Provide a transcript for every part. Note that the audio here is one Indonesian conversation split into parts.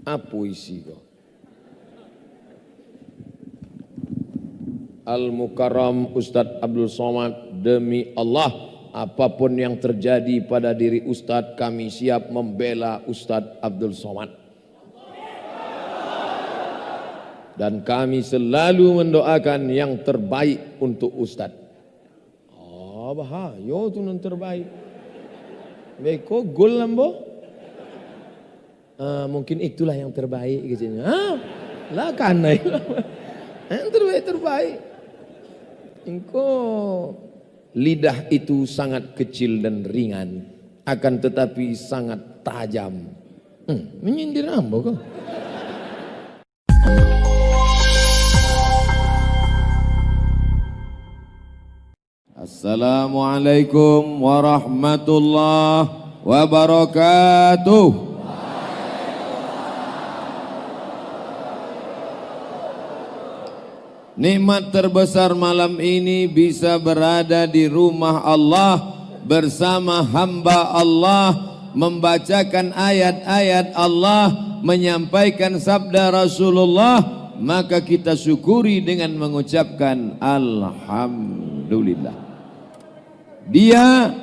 Apa isi kok? Al-Mukarram Ustadz Abdul Somad, demi Allah, apapun yang terjadi pada diri Ustadz, kami siap membela Ustadz Abdul Somad. Dan kami selalu mendoakan yang terbaik untuk Ustadz. Oh, bahaya tu yang terbaik. Beko gol lambo. Mungkin itulah yang terbaik gitu. Lah kan yang terbaik. Engkau lidah itu sangat kecil dan ringan, akan tetapi sangat tajam. Menyindir ambo kok. Assalamualaikum warahmatullahi wabarakatuh. Nikmat terbesar malam ini bisa berada di rumah Allah bersama hamba Allah, membacakan ayat-ayat Allah, menyampaikan sabda Rasulullah, maka kita syukuri dengan mengucapkan Alhamdulillah. Dia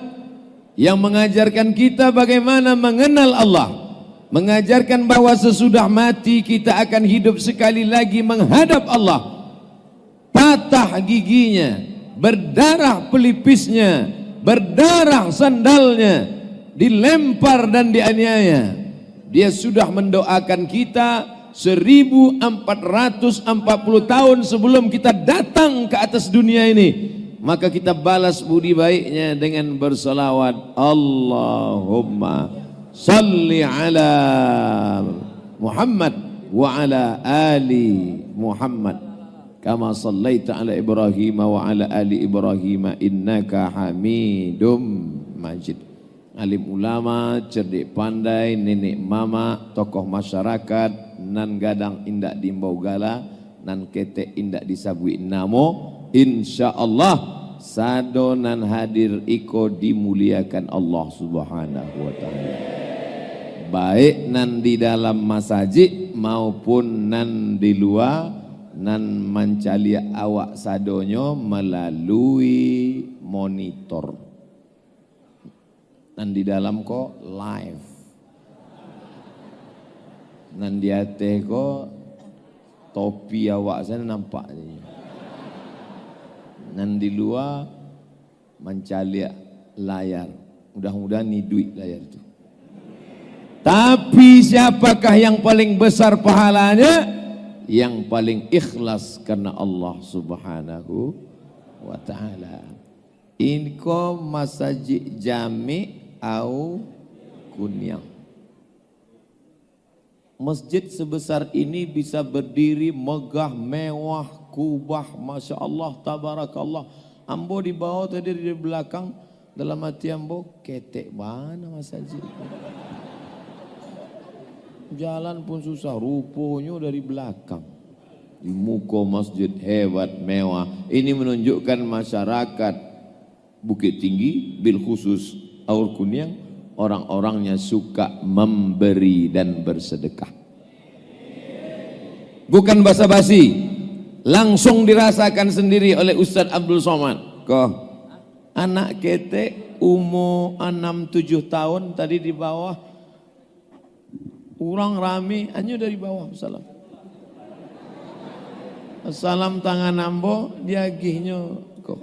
yang mengajarkan kita bagaimana mengenal Allah, mengajarkan bahwa sesudah mati kita akan hidup sekali lagi menghadap Allah. Patah giginya, berdarah pelipisnya, berdarah sandalnya, dilempar dan dianiaya. Dia sudah mendoakan kita 1440 tahun sebelum kita datang ke atas dunia ini. Maka kita balas budi baiknya dengan bersalawat, Allahumma salli ala Muhammad wa ala ali Muhammad kama sallaita ala Ibrahim wa ala ali Ibrahim innaka Hamidum Majid. Alim ulama, cerdik pandai, nenek mama, tokoh masyarakat, nan gadang indak dimbau gala, nan ketek indak disabui namo, insyaallah sado nan hadir iko dimuliakan Allah Subhanahu wa taala. Baik nan di dalam masjid maupun nan di luar, nan mancalia awak sadonyo melalui monitor. Nan di dalam kok live. Nan di atas kok topi awak sana nampak. Nan di luar mancalia layar. Mudah-mudahan ni duit layar itu. Tapi siapakah yang paling besar pahalanya? Yang paling ikhlas karena Allah Subhanahu wa ta'ala. Inko masjid jami au kunyang. Masjid sebesar ini bisa berdiri megah, mewah, kubah, masya Allah, tabarakallah. Ambo di bawah tadi di belakang, dalam hati ambo ketek mana masjid. Jalan pun susah, rupanya dari belakang. Di muka masjid hebat, mewah. Ini menunjukkan masyarakat Bukit Tinggi, bil khusus Aur Kunyang, orang-orangnya suka memberi dan bersedekah. Bukan basa-basi, langsung dirasakan sendiri oleh Ustadz Abdul Somad. Kok anak ketek umur 6-7 tahun tadi di bawah, orang rame hanya dari bawah. Salam tangan ambo diagihnya kok.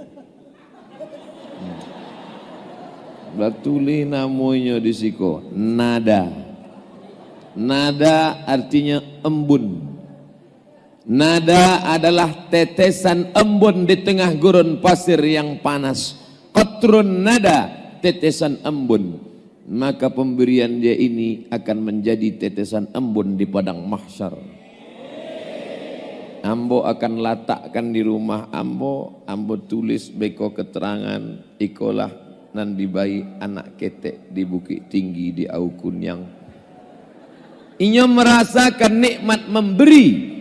Batuli namanya di siko nada. Nada artinya embun. Nada adalah tetesan embun di tengah gurun pasir yang panas. Qatrun nada, tetesan embun. Maka pemberian dia ini akan menjadi tetesan embun di padang mahsyar. Ambo akan letakkan di rumah ambo, ambo tulis beko keterangan ikolah nan dibayi anak ketek di Bukit Tinggi di Au Kunyang. Inya merasakan nikmat memberi.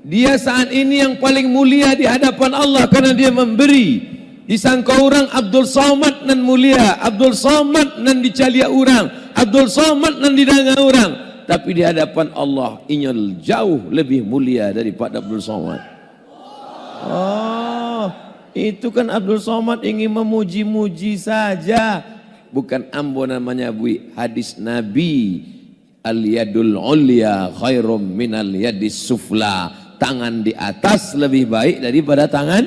Dia saat ini yang paling mulia di hadapan Allah karena dia memberi. Disangka orang Abdul Somad nan mulia, Abdul Somad nan dicalia orang, Abdul Somad nan didanga orang. tapi di hadapan Allah inyal jauh lebih mulia daripada Abdul Somad. Oh, itu kan Abdul Somad ingin memuji-muji saja. Bukan ambo namanya bui. Hadis Nabi, al-yadul ulya khairum minal yadis sufla. Tangan di atas lebih baik daripada tangan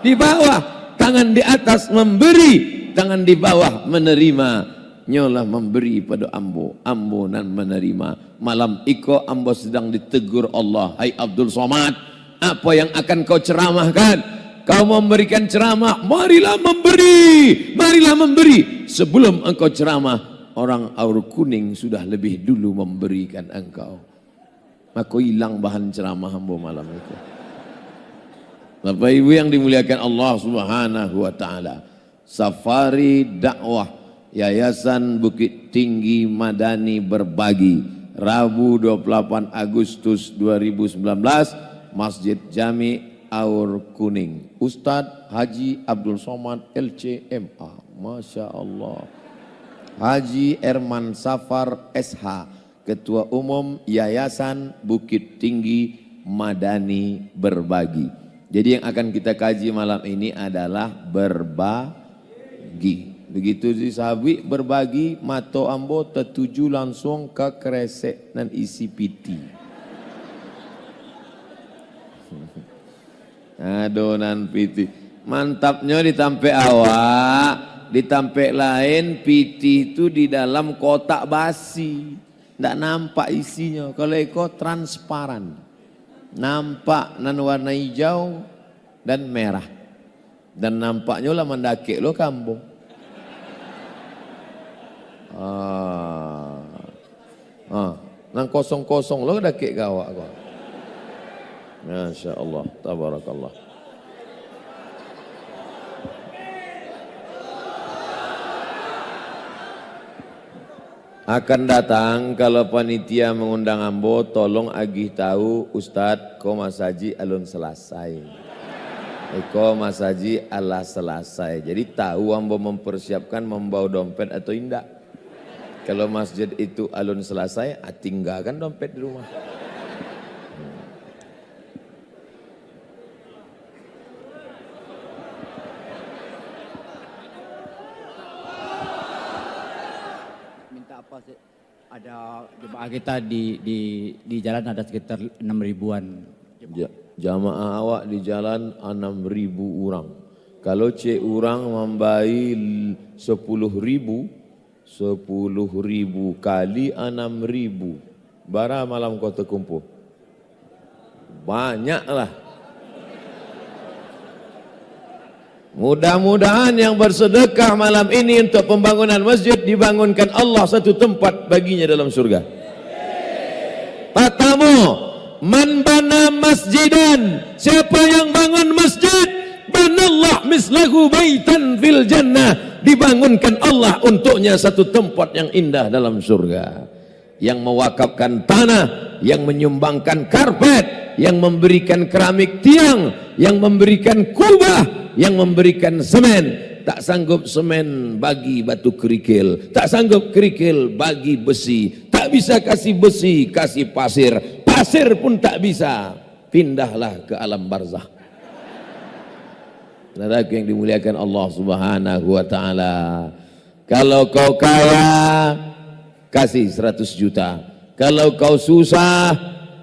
di bawah. Tangan di atas memberi, tangan di bawah menerima. Nyolah memberi pada ambo, ambo nan menerima. Malam iko ambo sedang ditegur Allah. Hai Abdul Somad, apa yang akan kau ceramahkan? Kau memberikan ceramah, marilah memberi, marilah memberi. Sebelum engkau ceramah, orang aur kuning sudah lebih dulu memberikan engkau. Maka hilang bahan ceramah hamba malam itu. Bapak Ibu yang dimuliakan Allah Subhanahu wa taala. Safari dakwah Yayasan Bukit Tinggi Madani Berbagi, Rabu 28 Agustus 2019, Masjid Jami Aur Kuning. Ustadz Haji Abdul Somad LCMA, Masya Allah. Haji Erman Safar SH, Ketua Umum Yayasan Bukit Tinggi Madani Berbagi. Jadi yang akan kita kaji malam ini adalah berbagi. Begitu disabi berbagi, mato ambo tertuju langsung ke kresek dan isi piti. Adonan piti. Mantapnya ditampe awak, ditampe lain piti itu di dalam kotak basi. Nggak nampak isinya. Kalau eko transparan. Nampak nan warna hijau dan merah. Dan nampaknya lah mendaki lo kampung. Nang kosong-kosong lo daki gawak kok. Masya Allah, tabarakallah. Akan datang kalau panitia mengundang ambo, tolong agih tahu Ustadz ko masaji alun selesai. Eko masaji ala selesai. Jadi tahu ambo mempersiapkan membawa dompet atau indak. Kalau masjid itu alun selesai, tinggalkan dompet di rumah. Ada jemaah kita di jalan ada sekitar 6.000-an. Jamaah awak di jalan 6.000 orang. Kalau cek orang membayi 10.000 kali 6.000. Bara malam kau terkumpul. Banyaklah. Mudah-mudahan yang bersedekah malam ini untuk pembangunan masjid dibangunkan Allah satu tempat baginya dalam surga. Patamu, man bana masjidan, siapa yang bangun masjid, banallah mislahu baitan fil jannah, dibangunkan Allah untuknya satu tempat yang indah dalam surga. Yang mewakafkan tanah, yang menyumbangkan karpet, yang memberikan keramik tiang, yang memberikan kubah, yang memberikan semen. Tak sanggup semen bagi batu kerikil, tak sanggup kerikil bagi besi, tak bisa kasih besi, kasih pasir, pasir pun tak bisa, pindahlah ke alam barzah. Saudaraku yang dimuliakan Allah Subhanahu wa taala, kalau kau kaya kasih 100 juta, kalau kau susah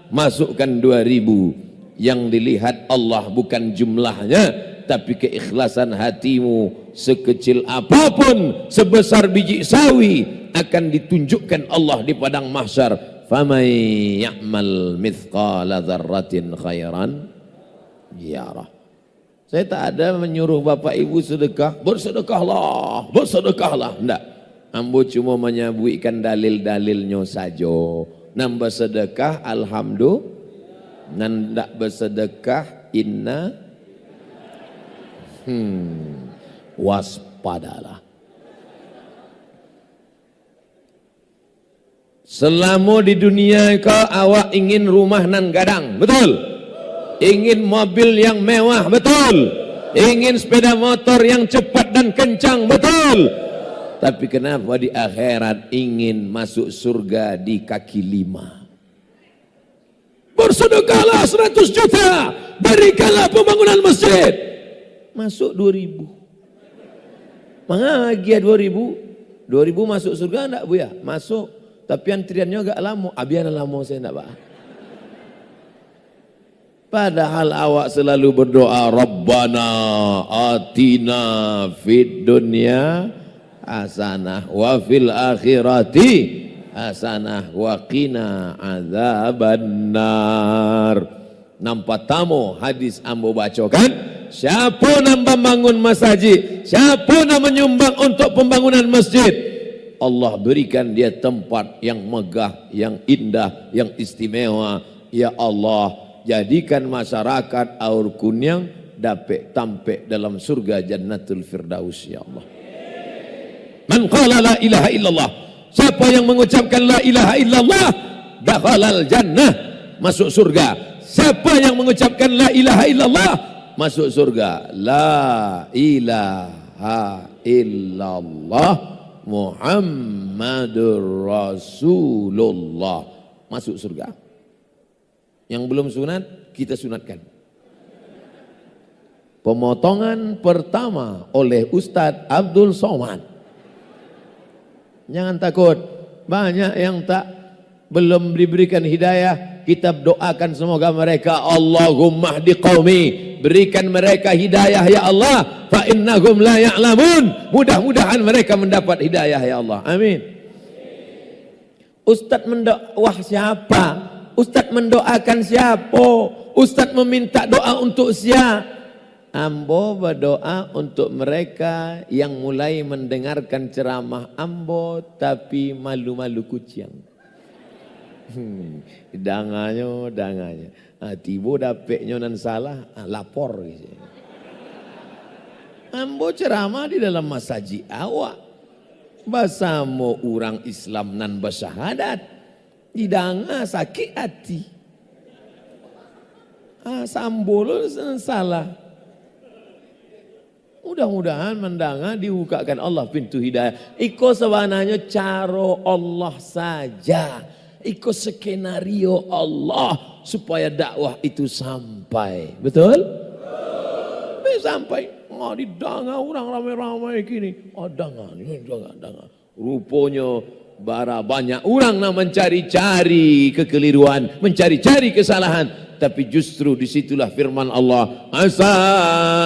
masukkan 2.000. Yang dilihat Allah bukan jumlahnya, tapi keikhlasan hatimu. Sekecil apapun, sebesar biji sawi, akan ditunjukkan Allah di padang mahsyar. Faman ya'mal mithqala dzarratin khairan yarah. Saya tak ada menyuruh bapak ibu sedekah, bersedekahlah, bersedekahlah. Enggak. Ambo cuma menyebutkan dalil-dalilnya saja. Nambah sedekah alhamdulillah, nandak bersedekah inna waspadalah. Selama di dunia kau awak ingin rumah nan gadang, betul? Ingin mobil yang mewah, betul? Ingin sepeda motor yang cepat dan kencang, betul? Tapi kenapa di akhirat ingin masuk surga di kaki 5? Bersedekahlah 100 juta, berikanlah pembangunan masjid. Masuk 2000. Mengagia 2000. 2000 masuk surga enggak Bu ya? Masuk. Tapi antriannya agak lama. Biar lama saya enggak Pak. Padahal awak selalu berdoa, Rabbana atina fid dunya hasanah wa fil akhirati hasanah wa qina azabannar. Nampak tamu hadis ambo bacakan, siapa yang membangun masjid, siapa yang menyumbang untuk pembangunan masjid, Allah berikan dia tempat yang megah, yang indah, yang istimewa. Ya Allah, jadikan masyarakat Aur Kunyang dapat tampek dalam surga Jannatul Firdaus ya Allah. Man qala la ilaha illallah, siapa yang mengucapkan la ilaha illallah, dakhalal jannah, masuk surga. Siapa yang mengucapkan la ilaha illallah, masuk surga. La ilaha illallah Muhammadur Rasulullah, masuk surga. Yang belum sunat, kita sunatkan. Pemotongan pertama oleh Ustadz Abdul Somad. Jangan takut, banyak yang belum diberikan hidayah. Kita doakan semoga mereka, Allahumma hdi qaumi, berikan mereka hidayah ya Allah, fa innahum la ya'lamun. Mudah-mudahan mereka mendapat hidayah ya Allah. Amin. Ustadz mendoa siapa? Ustadz mendoakan siapa? Ustadz meminta doa untuk siapa? Ambo berdoa untuk mereka yang mulai mendengarkan ceramah Ambo tapi malu-malu kucing. Danganya. Tiba dapetnya nan salah, lapor. Ambo ceramah di dalam masjid awak. Basamo orang Islam nan bersyahadat. Didanga sakit hati. Sambol salah. Mudah-mudahan mendanga dibukakan Allah pintu hidayah. Iko sebenarnya cara Allah saja. Iko skenario Allah supaya dakwah itu sampai. Betul? Sampai. Didanga orang ramai-ramai gini. Danga. Rupanya bara banyak orang yang mencari-cari kekeliruan, mencari-cari kesalahan. Tapi justru disitulah firman Allah, asa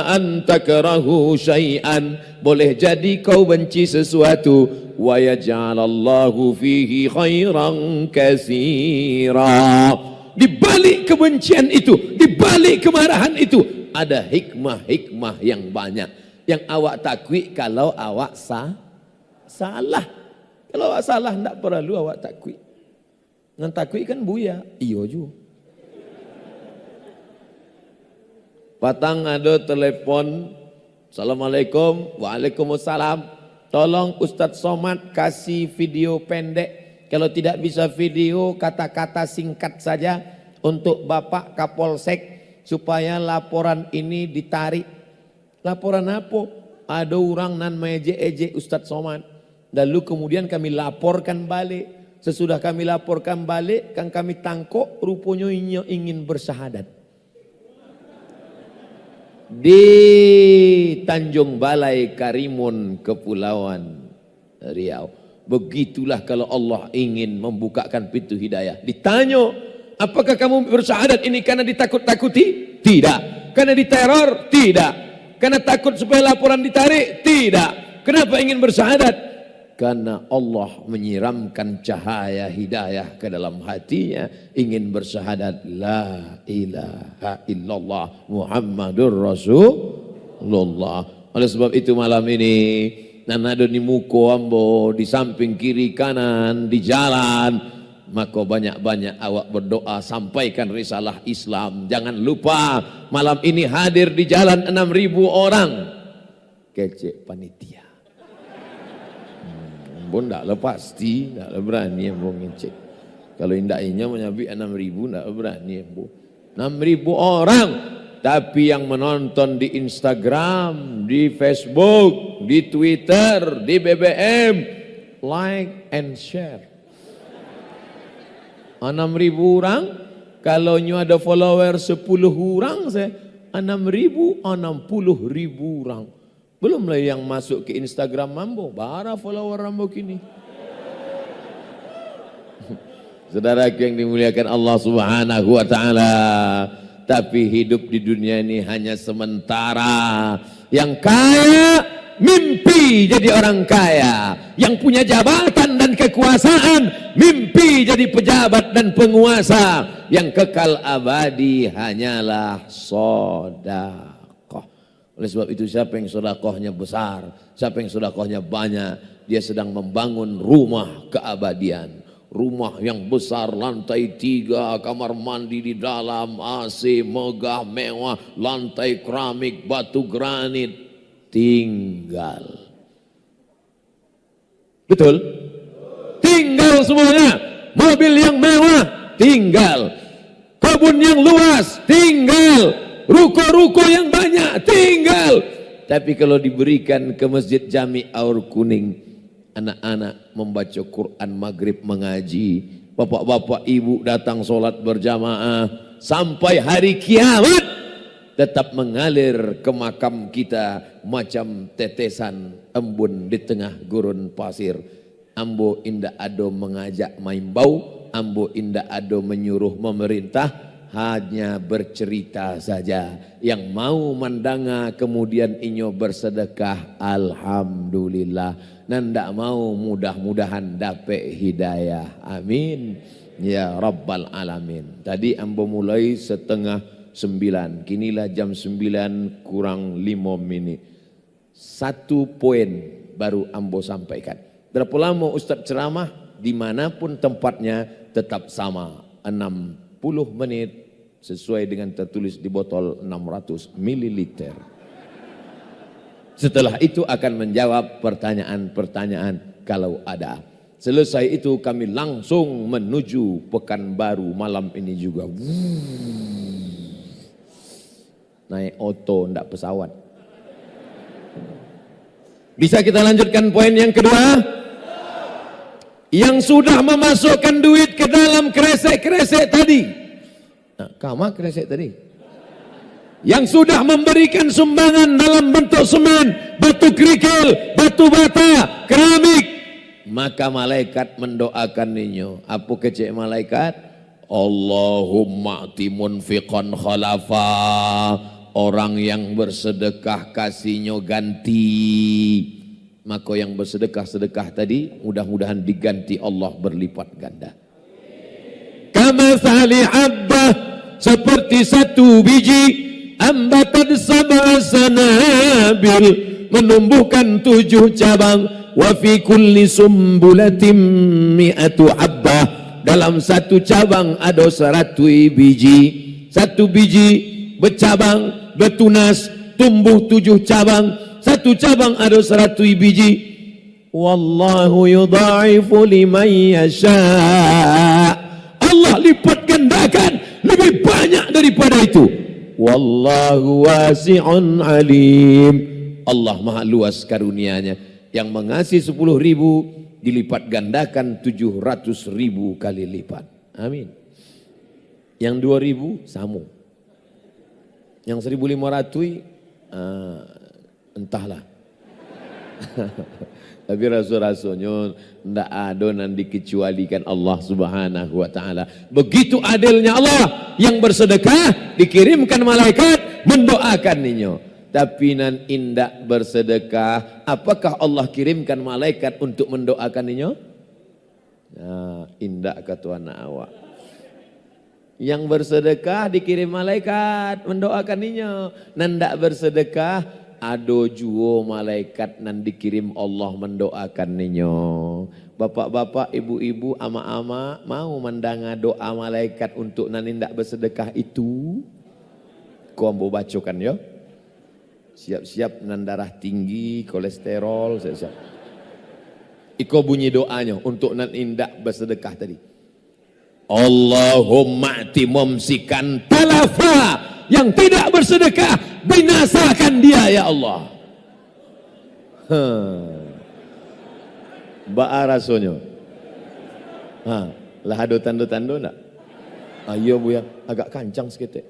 an takrahu syai'an, boleh jadi kau benci sesuatu, wa yaj'alallahu fihi khairan katsira. Di balik kebencian itu, di balik kemarahan itu ada hikmah-hikmah yang banyak yang awak takwi kalau awak salah. Kalau awak salah tidak perlu awak takwi. Ngan takwi kan buya. Iyo juga. Patang ada telepon. Assalamualaikum. Waalaikumsalam. Tolong Ustadz Somad kasih video pendek. Kalau tidak bisa video, kata-kata singkat saja untuk Bapak Kapolsek supaya laporan ini ditarik. Laporan apa? Ada orang nan meje-eje Ustadz Somad. Lalu kemudian kami laporkan balik. Sesudah kami laporkan balik, kan kami tangkap rupanya ingin bersyahadat. Di Tanjung Balai Karimun, Kepulauan Riau. Begitulah kalau Allah ingin membukakan pintu hidayah. Ditanya, apakah kamu bersyahadat ini karena ditakut-takuti? Tidak. Karena diteror? Tidak. Karena takut supaya laporan ditarik? Tidak. Kenapa ingin bersyahadat? Karena Allah menyiramkan cahaya hidayah ke dalam hatinya, ingin bersyahadat la ilaha illallah Muhammadur Rasulullah. Oleh sebab itu malam ini nan ada di muko ambo, di samping kiri kanan, di jalan, maka banyak-banyak awak berdoa, sampaikan risalah Islam. Jangan lupa malam ini hadir di jalan 6.000 orang. Kecek panitia. Pun tak pasti, tak berani yang ngecek. Kalau indahnya menyabik 6.000, tak berani yang 6.000 orang Tapi yang menonton di Instagram, di Facebook, di Twitter, di BBM, like and share. 6.000 orang, kalau ada follower 10 orang, 6.000, 60.000 orang. Belumlah yang masuk ke Instagram Mambo, bara follower Mambo kini. Saudara yang dimuliakan Allah Subhanahu wa taala, tapi hidup di dunia ini hanya sementara. Yang kaya mimpi jadi orang kaya, yang punya jabatan dan kekuasaan mimpi jadi pejabat dan penguasa, yang kekal abadi hanyalah sedekah. Oleh sebab itu siapa yang sedekahnya besar, siapa yang sedekahnya banyak, dia sedang membangun rumah keabadian. Rumah yang besar, lantai 3, kamar mandi di dalam, AC megah mewah, lantai keramik, batu granit, tinggal. Betul? Tinggal semuanya. Mobil yang mewah, tinggal. Kebun yang luas, tinggal. Ruko-ruko yang banyak, tinggal. Tapi kalau diberikan ke Masjid Jami Aur Kuning, anak-anak membaca Quran maghrib mengaji, bapak-bapak ibu datang sholat berjamaah, sampai hari kiamat tetap mengalir ke makam kita macam tetesan embun di tengah gurun pasir. Ambo indah ado mengajak main bau, ambo indah ado menyuruh memerintah, hanya bercerita saja. Yang mau mendanga kemudian inyo bersedekah, alhamdulillah. Nanda mau mudah-mudahan dapat hidayah. Amin. Ya Rabbal Alamin. Tadi ambo mulai 8:30. Kinilah jam 9 kurang 5 menit. 1 poin baru ambo sampaikan. Berapa lama Ustaz ceramah? Dimanapun tempatnya tetap sama. 60 menit sesuai dengan tertulis di botol 600 ml. Setelah itu akan menjawab pertanyaan-pertanyaan kalau ada. Selesai itu kami langsung menuju Pekanbaru malam ini juga. Naik oto, ndak pesawat. Bisa kita lanjutkan poin yang kedua? Yang sudah memasukkan duit ke dalam kresek-kresek tadi. Nah, kama kresek tadi? Yang sudah memberikan sumbangan dalam bentuk semen, batu kerikil, batu bata, keramik, maka malaikat mendoakan ninyo. Apa kecek malaikat? Allahumma ati munfiqan khalafa. Orang yang bersedekah kasihnya ganti. Maka yang bersedekah-sedekah tadi mudah-mudahan diganti Allah berlipat ganda. Kama sali habbah, seperti satu biji ambatan sab'a sanabil, menumbuhkan 7 cabang. Wa fi kulli sumbulatin mi'atu habbah, dalam satu cabang ada 100 biji. Satu biji bercabang, bertunas, tumbuh 7 cabang. Satu cabang ada 100 biji. Wallahu yudha'ifu liman yasha. Allah lipat gandakan lebih banyak daripada itu. Wallahu wasi'un alim. Allah maha luas karunianya. Yang mengasih 10.000 dilipat gandakan 700.000 kali lipat. Amin. Yang 2.000 samu. Yang 1.500 entahlah. Tapi rasul-rasulnya ndak ada nan dikecualikan Allah Subhanahu wa taala. Begitu adilnya Allah, yang bersedekah dikirimkan malaikat mendoakan ninyo. Tapi nan indak bersedekah, apakah Allah kirimkan malaikat untuk mendoakan ninyo? Nah, indak kata anak awak. Yang bersedekah dikirim malaikat mendoakan ninyo. Nan ndak bersedekah, ado juo malaikat nan dikirim Allah mendoakan ninyo. Bapak-bapak, ibu-ibu, ama-ama mau mendanga doa malaikat untuk nan indak bersedekah itu? Kau mau bacakan ya? Siap-siap nan darah tinggi, kolesterol, siap-siap. Iko bunyi doanya untuk nan indak bersedekah tadi. Allahumma ati mumsikan talafa yang tidak bersedekah, binasakan dia ya Allah. Ba'a rasonyo. Lah ado tando-tando nak? Ayo bu ya, agak kancang sedikit.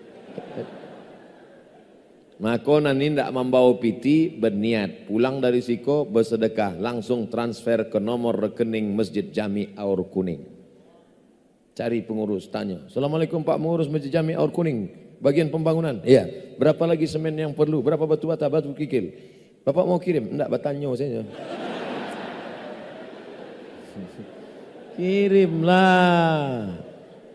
Maka nanti tidak membawa piti berniat pulang dari siko bersedekah langsung transfer ke nomor rekening Masjid Jami Aur Kuning. Cari pengurus tanya, Assalamualaikum Pak Pengurus Masjid Jami Aur Kuning, bagian pembangunan. Iya. Berapa lagi semen yang perlu? Berapa batu bata, batu kikil? Bapak mau kirim? Enggak, batanyo saja. Kirimlah.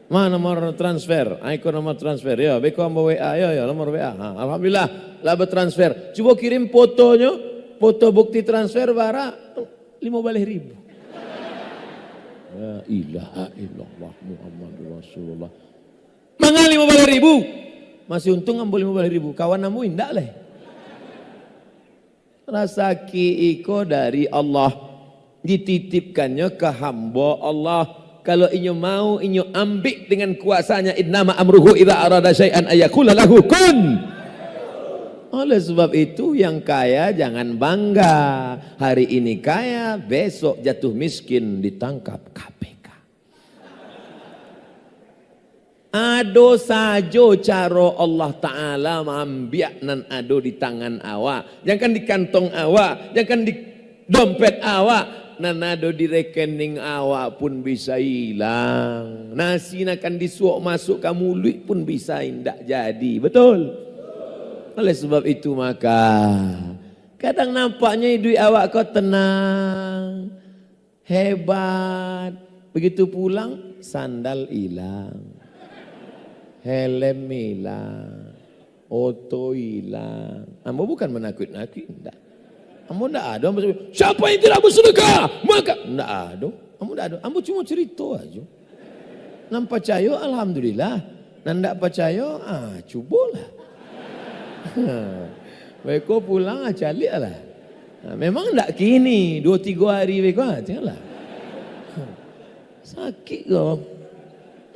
Mana nomor transfer? Aiko nomor transfer. Ya, beko ambo WA. Ya, nomor WA. Alhamdulillah, lah bertransfer. Coba kirim fotonya, foto bukti transfer bara 15.000. La ilaha illallah Muhammadur Rasulullah. Mangal 15.000. Masih untung ambo 15.000. Kawan namu indak leh. Rasaki iko dari Allah. Dititipkannya ke hamba Allah. Kalau inyo mau, inyo ambil dengan kuasanya. Innama amruhu idza arada syai'an ayakula lahu kun. Oleh sebab itu yang kaya jangan bangga. Hari ini kaya, besok jatuh miskin ditangkap KPK. Ado sajo caro Allah Ta'ala mambiak nan ado di tangan awak. Jangan di kantong awak, jangan di dompet awak. Nanado di rekening awak pun bisa hilang. Nasi akan disuap masuk ke mulut pun bisa tidak jadi. Betul? Oleh sebab itu maka kadang nampaknya duit awak kau tenang, hebat. Begitu pulang sandal hilang, helm hilang, oto hilang. Ambo bukan menakut-nakut, tidak. Ambo tidak ada. Siapa yang tidak bersedekah? Maka tidak ada. Ambo tidak ada. Ambo cuma cerita aja. Nam percaya, alhamdulillah. Nam tidak percaya, cubalah. Beko pulang calik lah. Memang tidak kini 2-3 hari beko tinggallah. Sakit kau.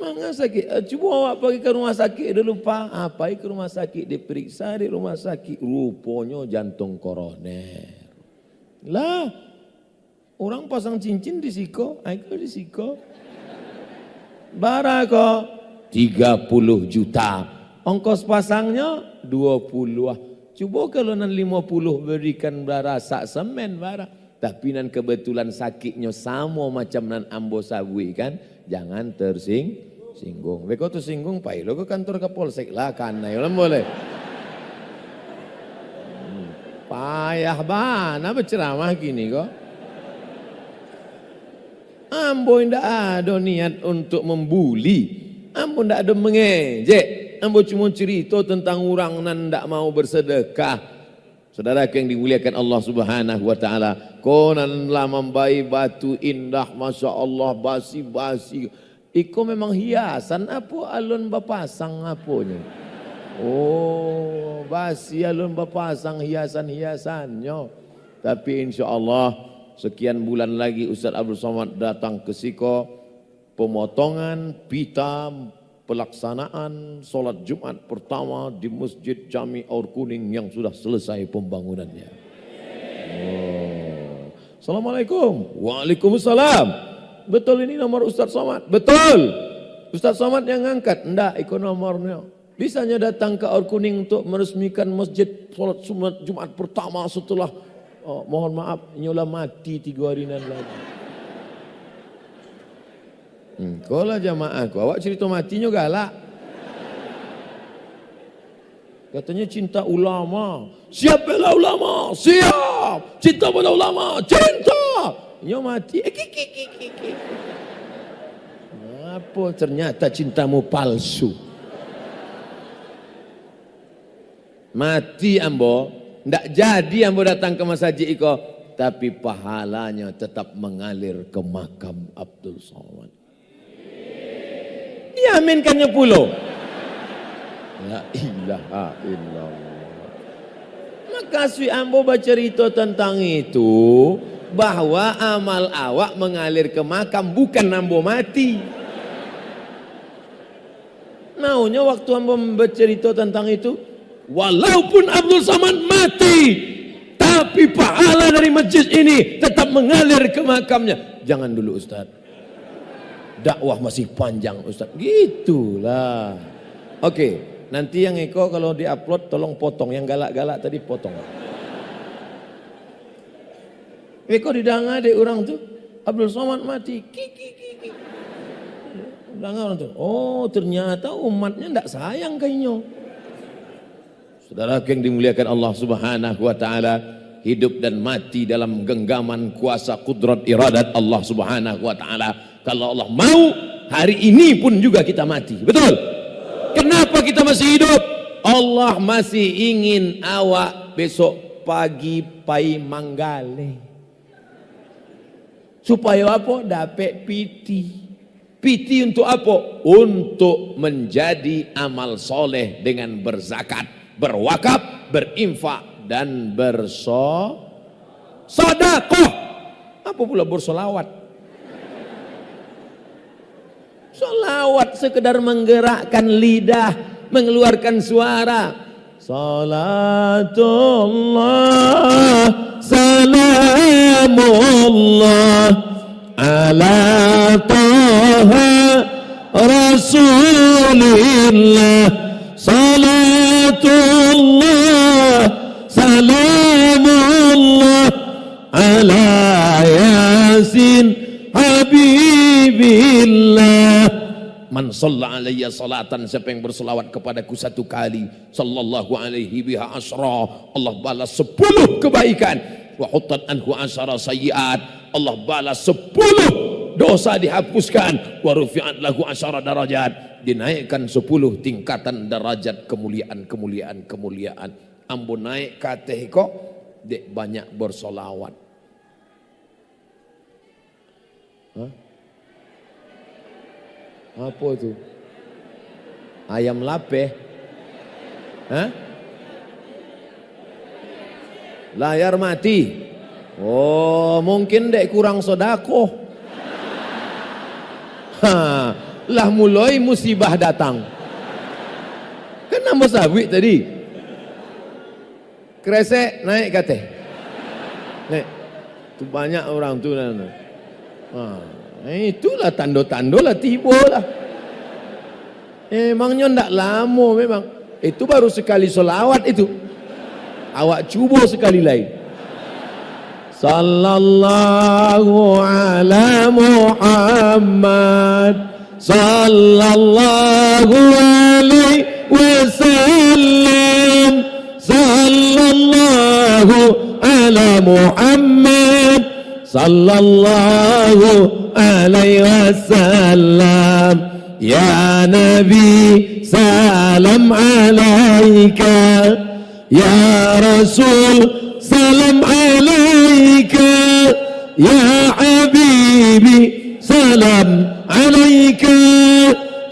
Mana sakit? Cuba awak pergi ke rumah sakit dulu Pak. Pergi ke rumah sakit diperiksa di rumah sakit. Rupanya jantung koroner. Lah, orang pasang cincin di siko, aku di siko. Barako 30 juta. Ongkos pasangnya 20. Coba kalau nan 50 berikan bara sak semen bara. Tapi nan kebetulan sakitnya sama macam nan ambo sabui kan. Jangan tersinggung. Beko tersinggung pai lo ke kantor Kapolsek lah kan ayo boleh. Payah bana berceramah gini kok. Ambo ndak ada niat untuk membuli. Ambo ndak ada mengejek. Ambo cuma cerita tentang orang nan ndak mau bersedekah. Saudara yang dimuliakan Allah Subhanahu wa taala, konan lah membayi batu indah Masya Allah basi-basi. Iko memang hiasan apa alun bapasang apanya. Oh, basi alun bapasang hiasan-hiasannya. Tapi insya Allah sekian bulan lagi Ustaz Abdul Somad datang ke siko pemotongan pita pelaksanaan sholat Jumat pertama di Masjid Jami Aur Kuning yang sudah selesai pembangunannya. Oh. Assalamualaikum. Waalaikumsalam. Betul ini nomor Ustaz Somad? Betul. Ustaz Somad yang ngangkat? Enggak, ikut nomornya. Bisanya datang ke Aur Kuning untuk meresmikan masjid sholat Jumat pertama setelah mohon maaf nyola mati 3 hari nan lagi. Kalau jamaahku, awak cerita matinya galak. Katanya cinta ulama. Siap bela ulama, siap. Cinta pada ulama, cinta. Nyo mati, Apa ternyata cintamu palsu. Mati ambo, ndak jadi ambo datang ke masjid iko, tapi pahalanya tetap mengalir ke makam Abdul Somad. Diaminkannya pulau. La ilaha illallah. Makasih ambo bercerita tentang itu, bahwa amal awak mengalir ke makam bukan ambo mati. Naunya waktu hamba bercerita tentang itu, walaupun Abdul Somad mati, tapi pahala dari masjid ini tetap mengalir ke makamnya. Jangan dulu Ustaz, dakwah masih panjang Ustaz. Gitulah. Oke, nanti yang Eko kalau diupload tolong potong, yang galak-galak tadi potong. Eko didanga dek orang tuh, Abdul Somad mati, kiki. Danga orang tuh, oh ternyata umatnya ndak sayang kayaknya. Saudara yang dimuliakan Allah Subhanahu wa taala, hidup dan mati dalam genggaman kuasa kudrat iradat Allah Subhanahu wa taala. Kalau Allah mau, hari ini pun juga kita mati. Betul? Kenapa kita masih hidup? Allah masih ingin awak besok pagi pai manggale. Supaya apa? Dapat piti. Piti untuk apa? Untuk menjadi amal soleh dengan berzakat, berwakaf, berinfak dan bersodakoh. Apa pula bersolawat? Solawat sekedar menggerakkan lidah, mengeluarkan suara. Salatullah, salamullah ala taha rasulillah. Salatullah, salamullah ala yasin habibillah. Man shalla alayya salatan, siapa yang berselawat kepadaku satu kali, sallallahu alaihi biha asra, Allah balas 10 kebaikan. Wa huttat anhu asyara sayyiat, Allah balas 10 dosa dihapuskan. Wa rufi'at lahu asyara darajat, dinaikkan 10 tingkatan derajat kemuliaan. Ambon naik kateh kok dek banyak bersolawat. Hah? Apa itu? Ayam lapeh? Hah? Layar mati? Oh, mungkin dek kurang sodako. Lah mulai musibah datang. Kan nama sabit tadi. Kresek naik kate. Nek, tu banyak orang tu. Itulah tanda-tanda lah tiba lah. Emangnya ndak lama memang. Itu baru sekali solawat itu. Awak cuba sekali lain. Sallallahu ala Muhammad, sallallahu alaihi wasallam, sallallahu ala Muhammad, sallallahu alaihi wasallam. Ya Nabi salam alaika, ya Rasul salam alaika, ya Habibi salam alaika,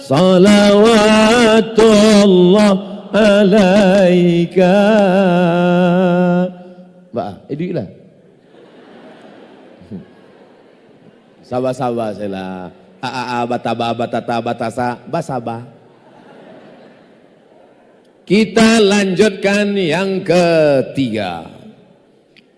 salawatullah alaika. Mbak, ediklah. Sabar-sabar saya. Bataba batata batasa basaba. Kita lanjutkan yang ketiga.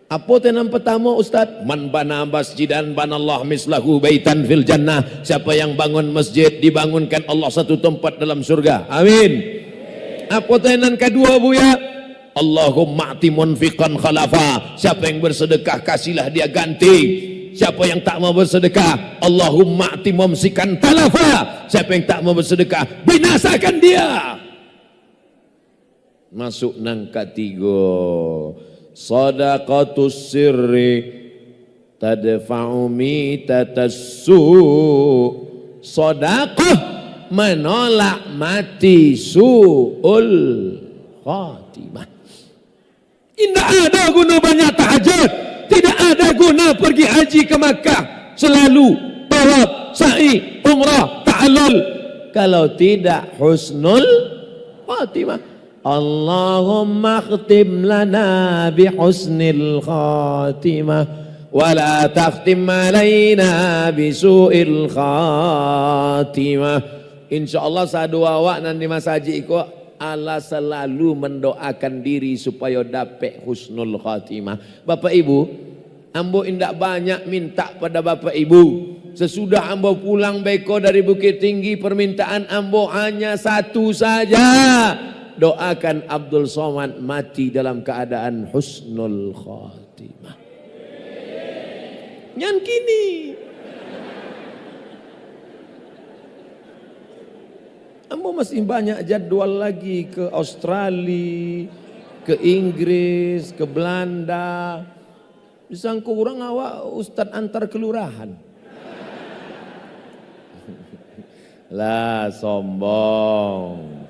Apa tenam pertama Ustaz? Man bana masjidan banallah mislahu baitan fil jannah. Siapa yang bangun masjid, dibangunkan Allah satu tempat dalam surga. Amin. Apa tenam kedua Buya? Allahumma ati munfiqan khalafa. Siapa yang bersedekah kasihlah dia ganti. Siapa yang tak mau bersedekah, Allahumma ati mumsikan talafa. Siapa yang tak mau bersedekah, binasakan dia. Masuk nang ketiga, sadaqatus sirri tadfa'u mitatassu. Sedekah menolak mati su'ul khatimah. Tidak ada guna banyak tahajud, tidak ada guna pergi haji ke Makkah, selalu tawaf, sa'i, umrah, ta'allul, kalau tidak husnul khatimah. Allahumma khtim lana bi husnil khatimah wa la takhtim alaina bi su'il khatimah. insyaallah sadu awak nanti Mas Haji iko ala selalu mendoakan diri supaya dapat husnul khatimah. Bapak Ibu, ambo indak banyak minta pada Bapak Ibu. Sesudah ambo pulang beko dari Bukit Tinggi, permintaan ambo hanya satu saja. Doakan Abdul Somad mati dalam keadaan husnul khatimah. Yang kini ambo masih banyak jadwal lagi ke Australia, ke Inggris, ke Belanda. Disangka orang awak ustad antar kelurahan. Lah sombong.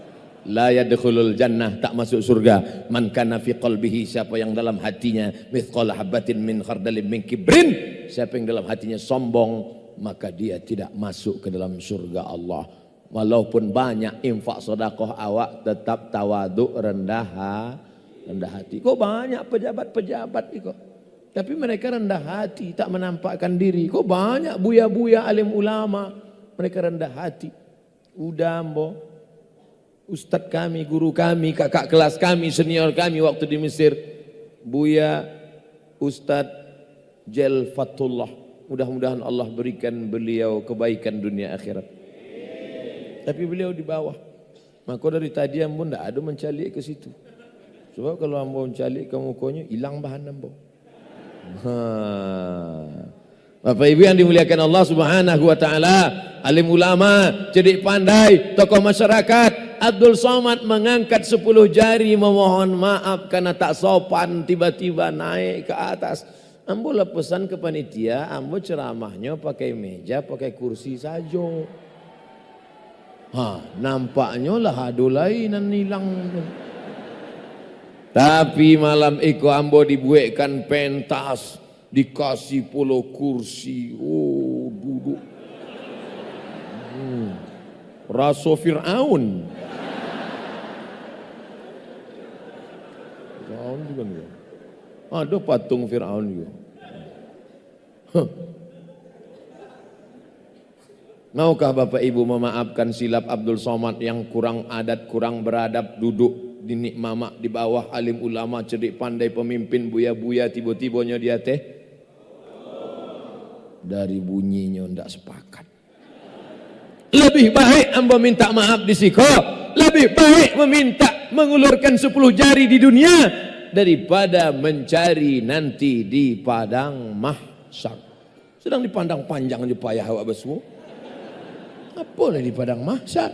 La yadkhulul jannah, tak masuk surga. Man kana fi qalbihi, siapa yang dalam hatinya mithqala habatin min khardalin min kibrin, siapa yang dalam hatinya sombong, maka dia tidak masuk ke dalam surga Allah. Walaupun banyak infak sedekah awak tetap tawaduk rendah hati. Kok banyak pejabat-pejabat kok. Tapi mereka rendah hati, tak menampakkan diri. Kok banyak buya-buya alim ulama, mereka rendah hati. Udah mbok, ustadz kami, guru kami, kakak kelas kami, senior kami waktu di Mesir, Buya Ustadz Jel Fatullah. Mudah-mudahan Allah berikan beliau kebaikan dunia akhirat. Tapi beliau di bawah. Maka dari tadi ambo ndak ada mencalik ke situ. Sebab kalau ambo mencalik ke mukanya hilang bahan ambo. Bapak Ibu yang dimuliakan Allah Subhanahu wa taala, alim ulama, cerdik pandai, tokoh masyarakat, Abdul Somad mengangkat 10 jari memohon maaf karena tak sopan tiba-tiba naik ke atas. Ambo lah pesan ke panitia, ambo ceramahnya pakai meja, pakai kursi saja. Nampaknya lah hadu lainan hilang. Tapi malam itu ambo dibuatkan pentas, dikasih puluh kursi, duduk. Raso Fir'aun. Fir'aun juga nih. Ada patung Fir'aun juga. Maukah Bapak Ibu memaafkan silap Abdul Somad yang kurang adat, kurang beradab, duduk di nikmama di bawah alim ulama, cerdik pandai, pemimpin, buya-buya, tiba-tibanya dia teh dari bunyinya ndak sepakat. Lebih baik hamba minta maaf di siko, lebih baik meminta mengulurkan 10 jari di dunia daripada mencari nanti di padang mahsyar. Sedang dipandang panjang aja payah awak besmu. Apa di padang mahsyar?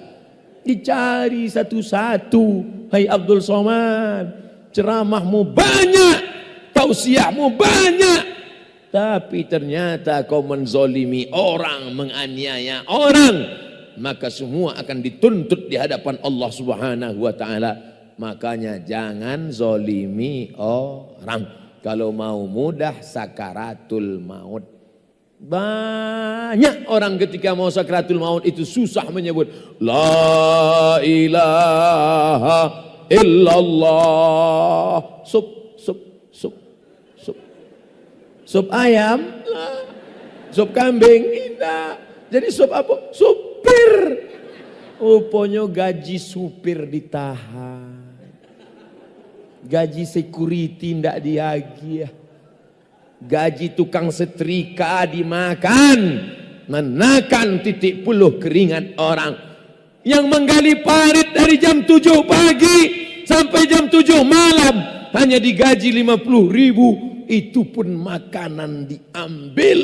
Dicari satu-satu. Hai Abdul Somad, ceramahmu banyak, tausiahmu banyak, tapi ternyata kau menzolimi orang, menganiaya orang, maka semua akan dituntut di hadapan Allah Subhanahu wa taala. Makanya jangan zolimi orang. Kalau mau mudah sakaratul maut. Banyak orang ketika mau sakaratul maut itu susah menyebut la ilaha illallah. Sup ayam, sup kambing, tidak. Jadi sup apa? Supir. Rupanya gaji supir ditahan. Gaji security tidak diagih. Gaji tukang setrika dimakan. Menakan titik puluh keringat orang. Yang menggali parit dari jam 7 pagi sampai jam 7 malam. Hanya digaji 50.000. Itu pun makanan diambil.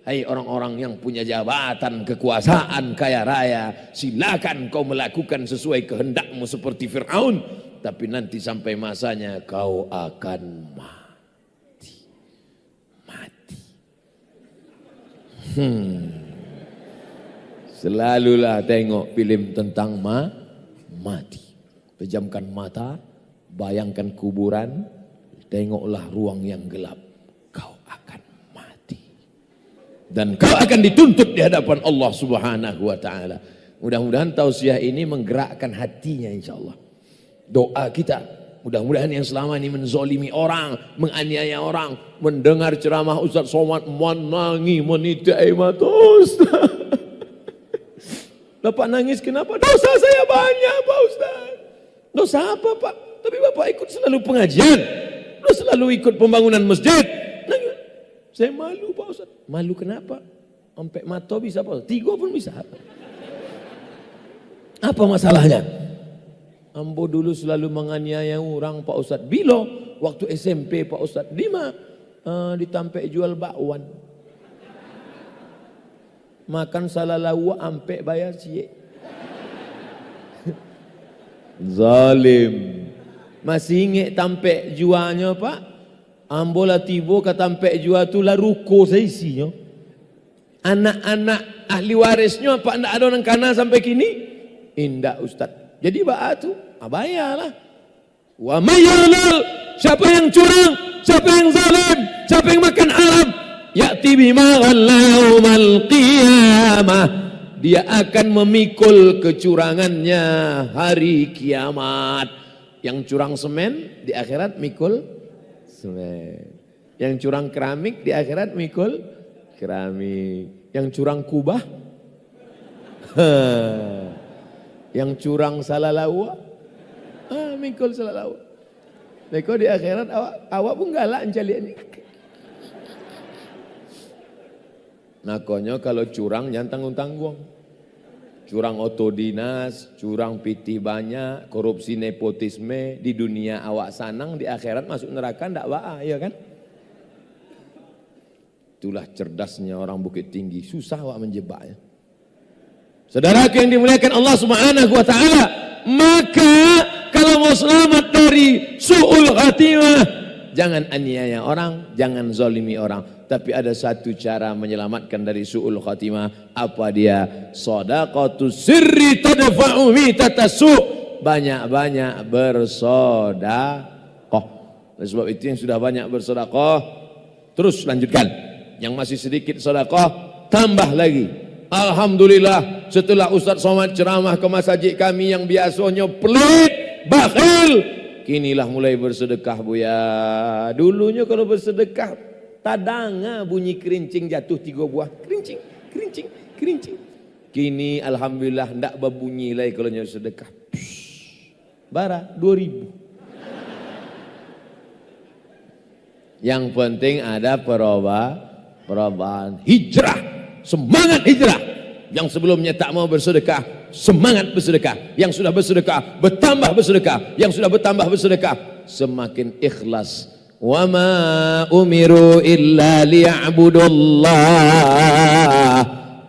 Hai orang-orang yang punya jabatan, kekuasaan, kaya raya, silakan kau melakukan sesuai kehendakmu seperti Fir'aun. Tapi nanti sampai masanya kau akan mati. Selalulah tengok film tentang mati. Pejamkan mata, bayangkan kuburan, tengoklah ruang yang gelap. Kau akan mati. Dan kau akan dituntut di hadapan Allah Subhanahu wa taala. Mudah-mudahan tausiah ini menggerakkan hatinya insyaallah. Doa kita, mudah-mudahan yang selama ini menzolimi orang, menganiaya orang, mendengar ceramah Ustaz Somad menangis, menitik air mata Ustaz. Bapak nangis kenapa? Dosa saya banyak Pak Ustaz. Dosa apa Pak? Tapi Bapak ikut selalu pengajian. Selalu ikut pembangunan masjid. Nangis. Saya malu Pak Ustaz. Malu kenapa? Sampai mata bisa Pak Ustaz. 3 pun bisa. Apa masalahnya? Ambo dulu selalu menganiaya orang Pak Ustaz. Bila waktu SMP Pak Ustaz. Ditampek jual bakwan. Makan salah lawa ampe bayar cie. Zalim. Masih ingat tampek jualnya Pak? Ambo lah tiba ke tampek jual tu lah ruko saya isinya. Anak-anak ahli warisnya Pak ndak ada orang kana sampai kini? Indah Ustaz. Jadi ba'a tu bayarlah. Wa mayyalal, siapa yang curang, siapa yang zalim, siapa yang makan haram, ya'ti bima ghalla yaumal qiyamah. Dia akan memikul kecurangannya hari kiamat. Yang curang semen di akhirat mikul semen. Yang curang keramik di akhirat mikul keramik. Yang curang kubah, yang curang salah lawa, mikul salah lawa. Leko di akhirat awak pun galak mencari ini. Nakonya kalau curang jangan tanggung-tanggung. Curang otodinas, curang piti banyak, korupsi nepotisme, di dunia awak sanang, di akhirat masuk neraka ndak ba'a, ya kan? Itulah cerdasnya orang Bukit Tinggi, susah awak menjebaknya. Saudaraku yang dimuliakan Allah Subhanahu wa taala, maka kalau mau selamat dari su'ul khatimah, jangan aniaya orang, jangan zalimi orang. Tapi ada satu cara menyelamatkan dari su'ul khatimah. Apa dia? Shadaqatus sirri tadfa'u mitatasu'. Banyak-banyak bersedekah. Oleh sebab itu yang sudah banyak bersedekah, terus lanjutkan. Yang masih sedikit sedekah, tambah lagi. Alhamdulillah, setelah Ustaz Somad ceramah ke masjid kami yang biasanya pelit, bakhil, kinilah mulai bersedekah Buya. Dulunya kalau bersedekah, tadanga bunyi kerincing jatuh 3 buah. Kerincing, kerincing, kerincing. Kini alhamdulillah ndak berbunyi lagi kalau nyawa sedekah. Bara 2.000. Yang penting ada perubahan. Hijrah, semangat hijrah. Yang sebelumnya tak mau bersedekah, semangat bersedekah. Yang sudah bersedekah, bertambah bersedekah. Yang sudah bertambah bersedekah, semakin ikhlas. Wa ma umiru illa liya'budullah.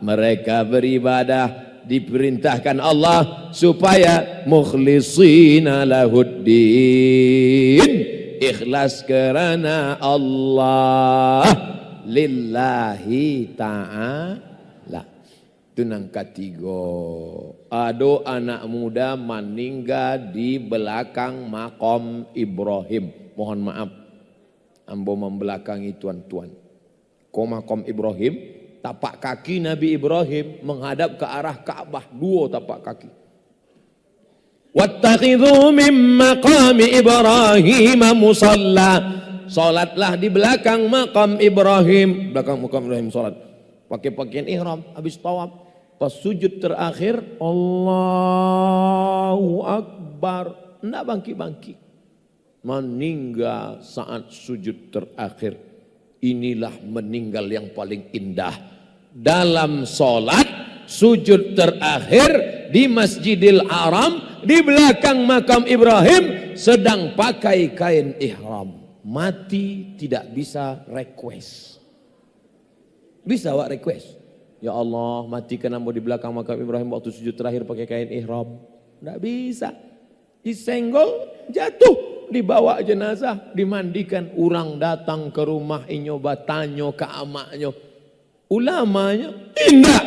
Mereka beribadah, diperintahkan Allah supaya mukhlishina lahuddin, ikhlas kerana Allah, lillahi ta'ala. Itu yang ketiga. Ada anak muda meninggal di belakang makam Ibrahim. Mohon maaf, ambo membelakangi tuan-tuan. Makam Ibrahim, tapak kaki Nabi Ibrahim menghadap ke arah Ka'bah, 2 tapak kaki. Wattakhidhu min maqami Ibrahim musalla. Salatlah di belakang makam Ibrahim. Belakang makam Ibrahim salat. Pakai pakaian ihram, habis tawaf. Pas sujud terakhir, Allahu Akbar. Tidak bangkit-bangkit. Meninggal saat sujud terakhir. Inilah meninggal yang paling indah. Dalam salat, sujud terakhir di Masjidil Haram, di belakang makam Ibrahim, sedang pakai kain ihram. Mati tidak bisa request. Bisa awak request? Ya Allah, matikan ambo di belakang makam Ibrahim waktu sujud terakhir pakai kain ihram. Tidak bisa. Disenggol, jatuh, dibawa jenazah, dimandikan. Orang datang ke rumah inyo, batanyo ke amaknya. Ulamanya, tidak.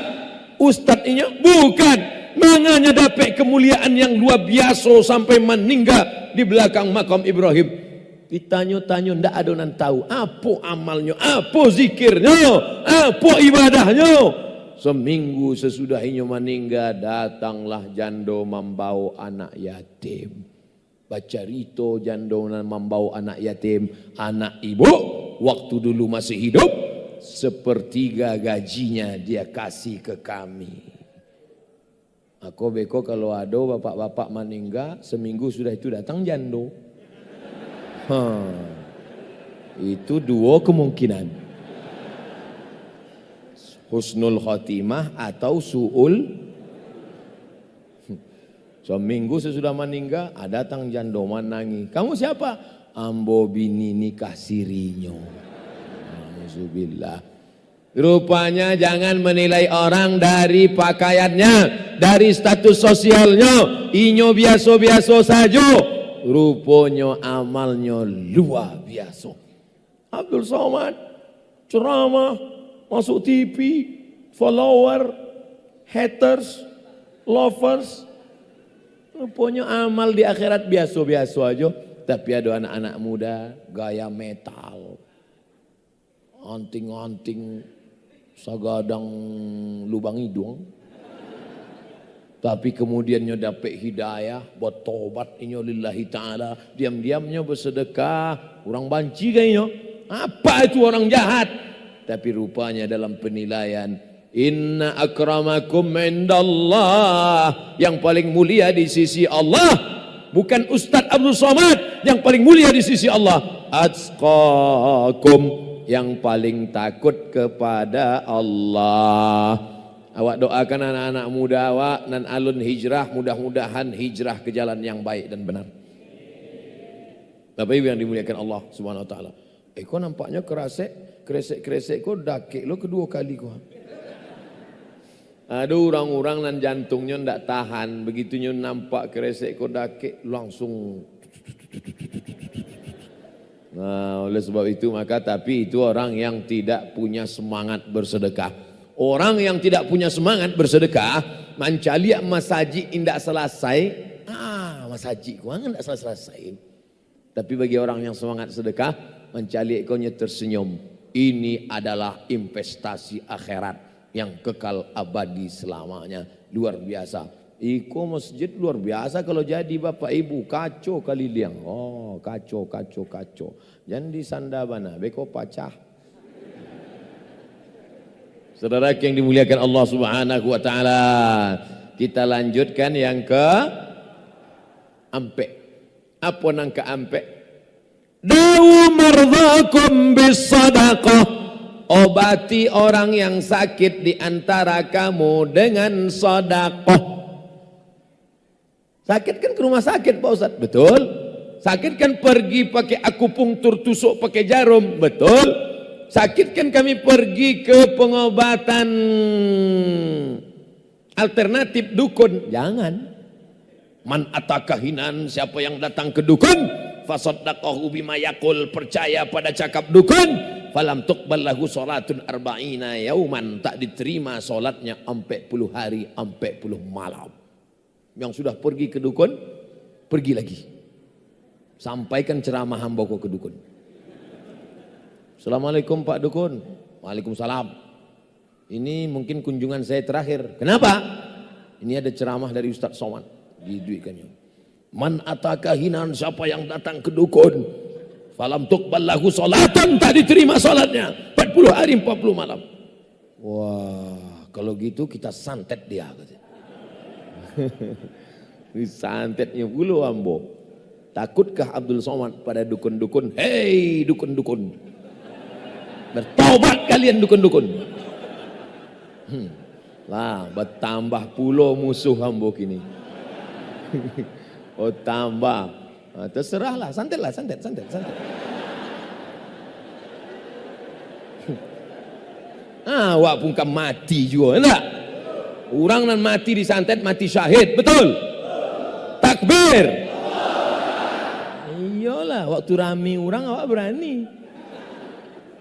Ustadz inyo, bukan. Manganya dapat kemuliaan yang luar biasa sampai meninggal di belakang makam Ibrahim. Ditanya-tanya, tidak ada yang tahu apa amalnya, apa zikirnya, apa ibadahnya. Seminggu sesudahnya meninggal, datanglah jando membawa anak yatim. Baca rito jando membawa anak yatim. Anak ibu waktu dulu masih hidup, 1/3 gajinya dia kasih ke kami. Aku beko kalau ada bapak-bapak meninggal seminggu sudah itu datang jando. Itu dua kemungkinan. Husnul khotimah atau su'ul. Seminggu sesudah meninggal ada datang jando menangi. Kamu siapa? Ambo bini nikah sirinyo. Alhamdulillah. Rupanya jangan menilai orang dari pakaiannya, dari status sosialnya. Inyo biasa-biasa saja. Rupanya amalnya luar biasa. Abdul Somad ceramah, masuk TV, follower, haters, lovers. Rupanya amal di akhirat biasa-biasa aja. Tapi ada anak-anak muda gaya metal. Anting-anting sagadang lubang hidung. Tapi kemudiannya dapat hidayah, buat tobat inyo lillahi ta'ala. Diam-diamnya bersedekah, orang banci kayaknya. Apa itu orang jahat? Tapi rupanya dalam penilaian, inna akramakum indallah, yang paling mulia di sisi Allah. Bukan Ustadz Abdul Somad, yang paling mulia di sisi Allah. Atqakum, yang paling takut kepada Allah. Awak doakan anak-anak muda awak dan alun hijrah, mudah-mudahan hijrah ke jalan yang baik dan benar. Bapak Ibu yang dimuliakan Allah Subhanahu wa taala. Kok nampaknya kresek kok dakik lo kedua kali kok. Ada orang-orang dan jantungnya ndak tahan, begitunya nampak kresek kok dakik langsung. Nah, oleh sebab itu maka tapi itu orang yang tidak punya semangat bersedekah. Orang yang tidak punya semangat bersedekah, mencari masajid indak selesai. Masajid kau enggak selesai. Tapi bagi orang yang semangat sedekah, mencari ekonya tersenyum. Ini adalah investasi akhirat yang kekal abadi selamanya. Luar biasa. Iko masjid luar biasa kalau jadi Bapak Ibu. Kacau kali liang. Oh, kacau. Jangan disandabana, beko pacah. Saudara yang dimuliakan Allah Subhanahu wa taala. Kita lanjutkan yang ke ampe. Apa nang ke ampe? Dawu mardhakum bisadaqah. Obati orang yang sakit di antara kamu dengan sedekah. Sakit kan ke rumah sakit Pak Ustaz? Betul. Sakit kan pergi pakai akupunktur, tusuk pakai jarum? Betul. Sakit kan kami pergi ke pengobatan alternatif dukun? Jangan. Man atakahinan, siapa yang datang ke dukun, fasaddaqahu bima yaqul, percaya pada cakap dukun, falam tuqbal lahu salatun arba'ina yauman, tak diterima salatnya 40 hari 40 malam. Yang sudah pergi ke dukun, pergi lagi. Sampaikan ceramah hamba ke dukun. Assalamualaikum Pak Dukun. Waalaikumsalam. Ini mungkin kunjungan saya terakhir. Kenapa? Ini ada ceramah dari Ustadz Somad. Diduitkannya. Man atakahinan, siapa yang datang ke dukun, falam tuqbal lahu salatan, tak diterima salatnya 40 hari 40 malam. Wah, kalau gitu kita santet dia. Santetnya puluh ambo. Takutkah Abdul Somad pada dukun-dukun? Hei dukun-dukun, bertobat kalian dukun-dukun. Lah bertambah pulau musuh hamba kini. Oh tambah. Terserahlah, santet. Wak pun kan mati juga, enggak? Orang nan mati di santet mati syahid, betul? Takbir. Iyalah, waktu rame orang awak berani.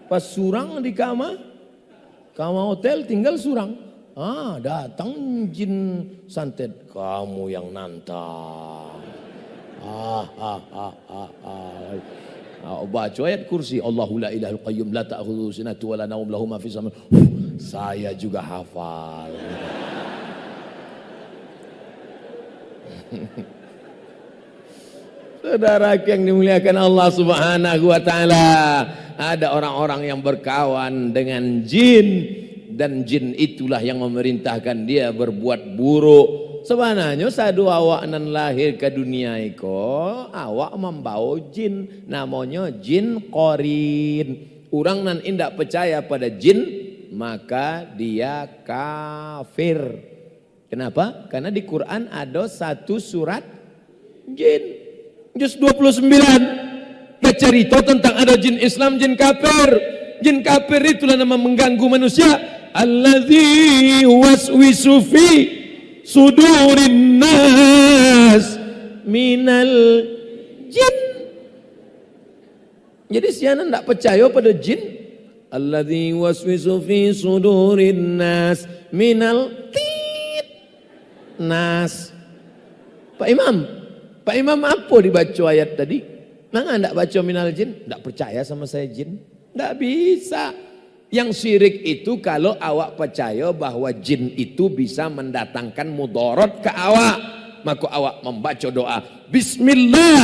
Pas surang di kamar hotel tinggal surang. Datang jin santet. Kamu yang nantang. Baca ayat kursi. Allahu la ilahul qayyum la ta'khudhuhu sinatun wa la naum lahu ma fis sama. Saya juga hafal. Saudara yang dimuliakan Allah Subhanahu wa taala, ada orang-orang yang berkawan dengan jin, dan jin itulah yang memerintahkan dia berbuat buruk Sebenarnya sadu awak nan lahir ke dunia iko, awak membawa jin, namanya jin korin. Orang nan indak percaya pada jin, maka dia kafir. Kenapa? Karena di Quran ada satu surat jin. Juz 29. Bercerita tentang ada jin Islam, jin kafir. Jin kafir itulah nama mengganggu manusia. Alladzi waswisu fi sudurin nas minal jin. Jadi siana tidak percaya pada jin. Alladzi waswisu fi sudurin nas minal nas. Pak Imam apa dibaca ayat tadi? Nggak tidak baca minal jin? Tidak percaya sama saya jin? Tidak bisa. Yang syirik itu kalau awak percaya bahwa jin itu bisa mendatangkan mudarat ke awak. Maka awak membaca doa. Bismillah.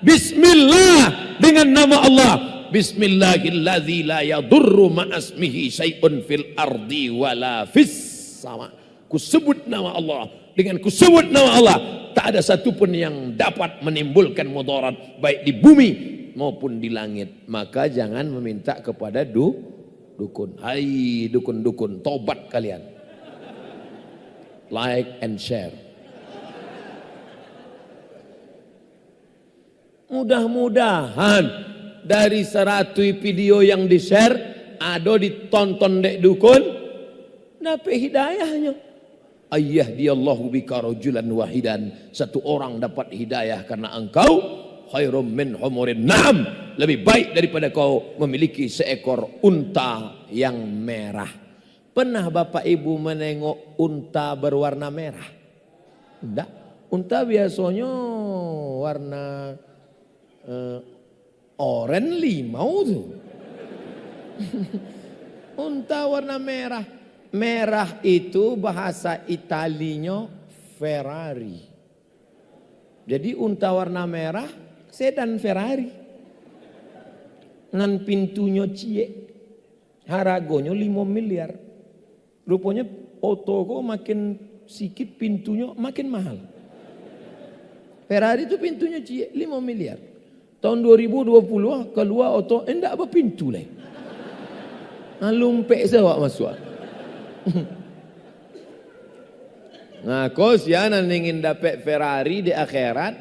Bismillah. Dengan nama Allah. Bismillahilladzi la yadurru ma'asmihi syai'un fil ardi wala fis sama. Kusebut nama Allah. Dengan kusebut nama Allah. Tak ada satupun yang dapat menimbulkan mudarat. Baik di bumi maupun di langit. Maka jangan meminta kepada dukun. Hai dukun-dukun, tobat kalian. Like and share. Mudah-mudahan dari 100 video yang di-share ada ditonton dek dukun, dapat hidayahnya. Ayyahdiyallahu bika rajulan wahidan. Satu orang dapat hidayah karena engkau khairum min humurin na'am. Lebih baik daripada kau memiliki seekor unta yang merah. Pernah Bapak Ibu menengok unta berwarna merah? Tidak. Unta biasanya warna oranye limau tuh. Unta warna merah. Merah itu bahasa Italinya Ferrari. Jadi unta warna merah sedan Ferrari. Ngan pintunya cie. Harganya 5 miliar. Rupanya otogo makin sikit pintunya makin mahal. Ferrari itu pintunya cie 5 miliar. Tahun 2020 keluar oto enggak apa pintu lah. Lumpek sewak masuk. Nah, kau siapa ingin dapat Ferrari di akhirat?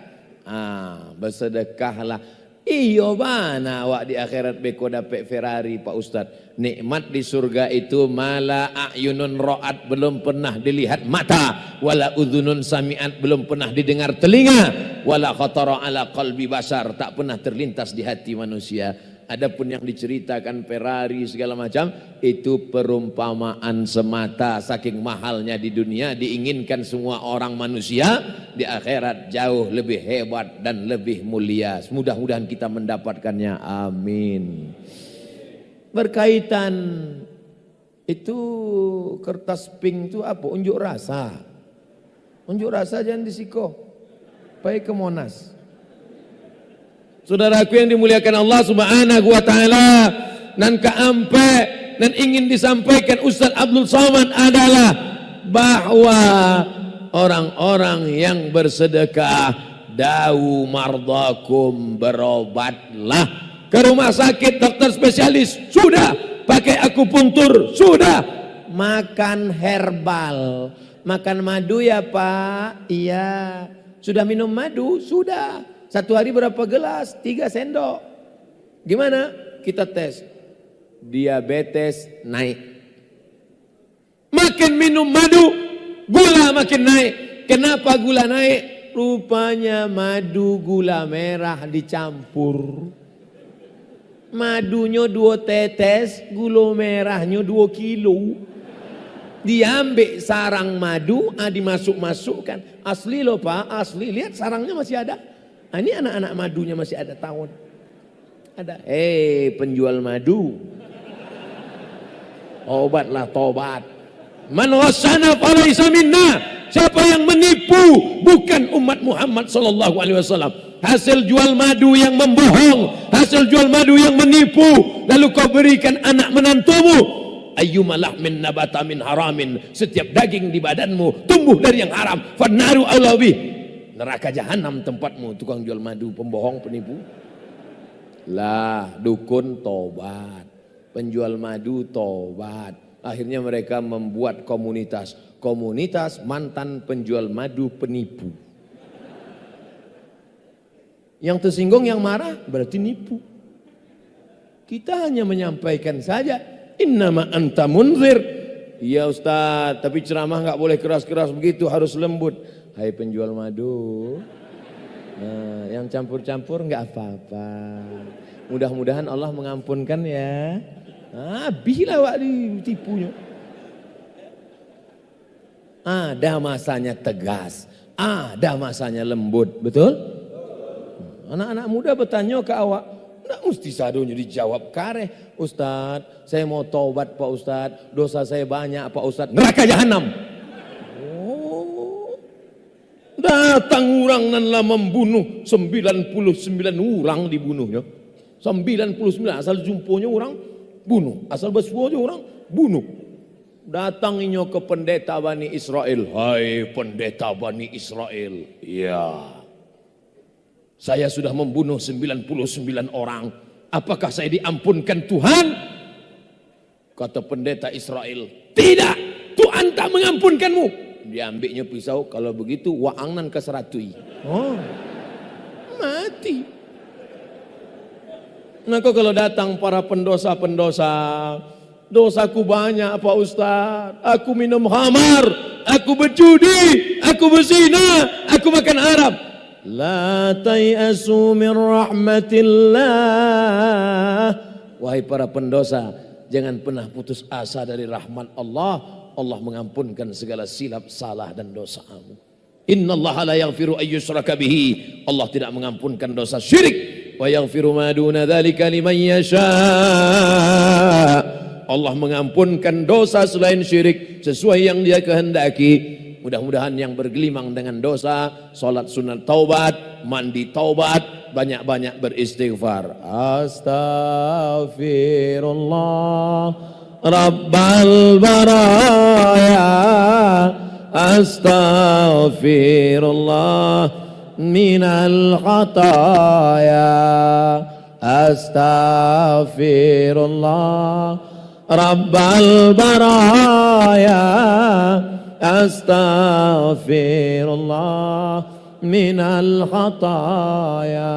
Bersedekahlah. Iyo mana awak di akhirat beko dapat Ferrari Pak Ustadz. Nikmat di surga itu mala a'yunun ra'at, belum pernah dilihat mata, wala udhunun sami'at, belum pernah didengar telinga, wala khatara ala qalbi basar, tak pernah terlintas di hati manusia. Adapun yang diceritakan Ferrari segala macam itu perumpamaan semata. Saking mahalnya di dunia diinginkan semua orang manusia, di akhirat jauh lebih hebat dan lebih mulia. Mudah-mudahan kita mendapatkannya. Amin. Berkaitan itu kertas pink itu apa? Unjuk rasa. Unjuk rasa jangan disiko. Baik ke Monas. Saudaraku yang dimuliakan Allah Subhanahu wa taala, nan kaampe dan ingin disampaikan Ustaz Abdul Somad adalah bahwa orang-orang yang bersedekah da'u mardakum, berobatlah ke rumah sakit dokter spesialis, sudah pakai akupuntur, sudah makan herbal, makan madu ya Pak, iya, sudah minum madu, sudah. Satu hari berapa gelas? 3 sendok. Gimana? Kita tes. Diabetes naik. Makin minum madu, gula makin naik. Kenapa gula naik? Rupanya madu gula merah dicampur. Madunya 2 tetes, gula merahnya 2 kilo. Diambil sarang madu, dimasuk-masukkan. Asli loh Pak, asli. Lihat sarangnya masih ada. Ini anak-anak madunya masih ada tahun. Ada. Penjual madu. Obatlah tobat. Man wasana falaysa minna. Siapa yang menipu bukan umat Muhammad sallallahu alaihi wasallam. Hasil jual madu yang membohong, hasil jual madu yang menipu, lalu kau berikan anak menantumu, ayyuma lahmin nabata min haramin, setiap daging di badanmu tumbuh dari yang haram, fannaru aula bih, neraka jahanam tempatmu. Tukang jual madu, pembohong, penipu. Lah, dukun tobat, penjual madu tobat. Akhirnya mereka membuat komunitas mantan penjual madu penipu. Yang tersinggung, yang marah berarti nipu. Kita hanya menyampaikan saja, innama anta munzir. Iya Ustaz, tapi ceramah nggak boleh keras-keras begitu, harus lembut. Hai penjual madu, nah, yang campur-campur nggak apa-apa. Mudah-mudahan Allah mengampunkan ya. Bila wak ditipunya. Ada masanya tegas, ada masanya lembut, betul? Anak-anak muda bertanya ke awak, nggak mesti sadonya dijawab kareh. Ustadz, saya mau taubat Pak Ustadz, dosa saya banyak Pak Ustadz, neraka jahanam. Datang orang nanlah membunuh 99 orang dibunuhnya. 99 asal jumponya orang bunuh, asal bersuanya orang bunuh. Datang inyo ke pendeta Bani Israel. Hai pendeta Bani Israel, ya, saya sudah membunuh 99 orang. Apakah saya diampunkan Tuhan? Kata pendeta Israel, tidak, Tuhan tak mengampunkanmu. Diambilnya pisau, kalau begitu waangnan keseratui. Mati. Nah kok kalau datang para pendosa-pendosa, dosaku banyak Pak Ustaz, aku minum khamar, aku berjudi, aku berzina, aku makan haram. La tayasu min rahmatillah. Wahai para pendosa, jangan pernah putus asa dari rahmat Allah. Allah mengampunkan segala silap, salah dan dosamu. Innallaha la yaghfiru ayyushraka bihi. Allah tidak mengampunkan dosa syirik. Wa yaghfiru ma duna dzalika liman yasha. Allah mengampunkan dosa selain syirik sesuai yang Dia kehendaki. Mudah-mudahan yang bergelimang dengan dosa, salat sunat taubat, mandi taubat, banyak-banyak beristighfar. Astaghfirullah Rabbal baraya, astaghfirullah minal khataya, astaghfirullah Rabbal baraya, astaghfirullah minal khataya.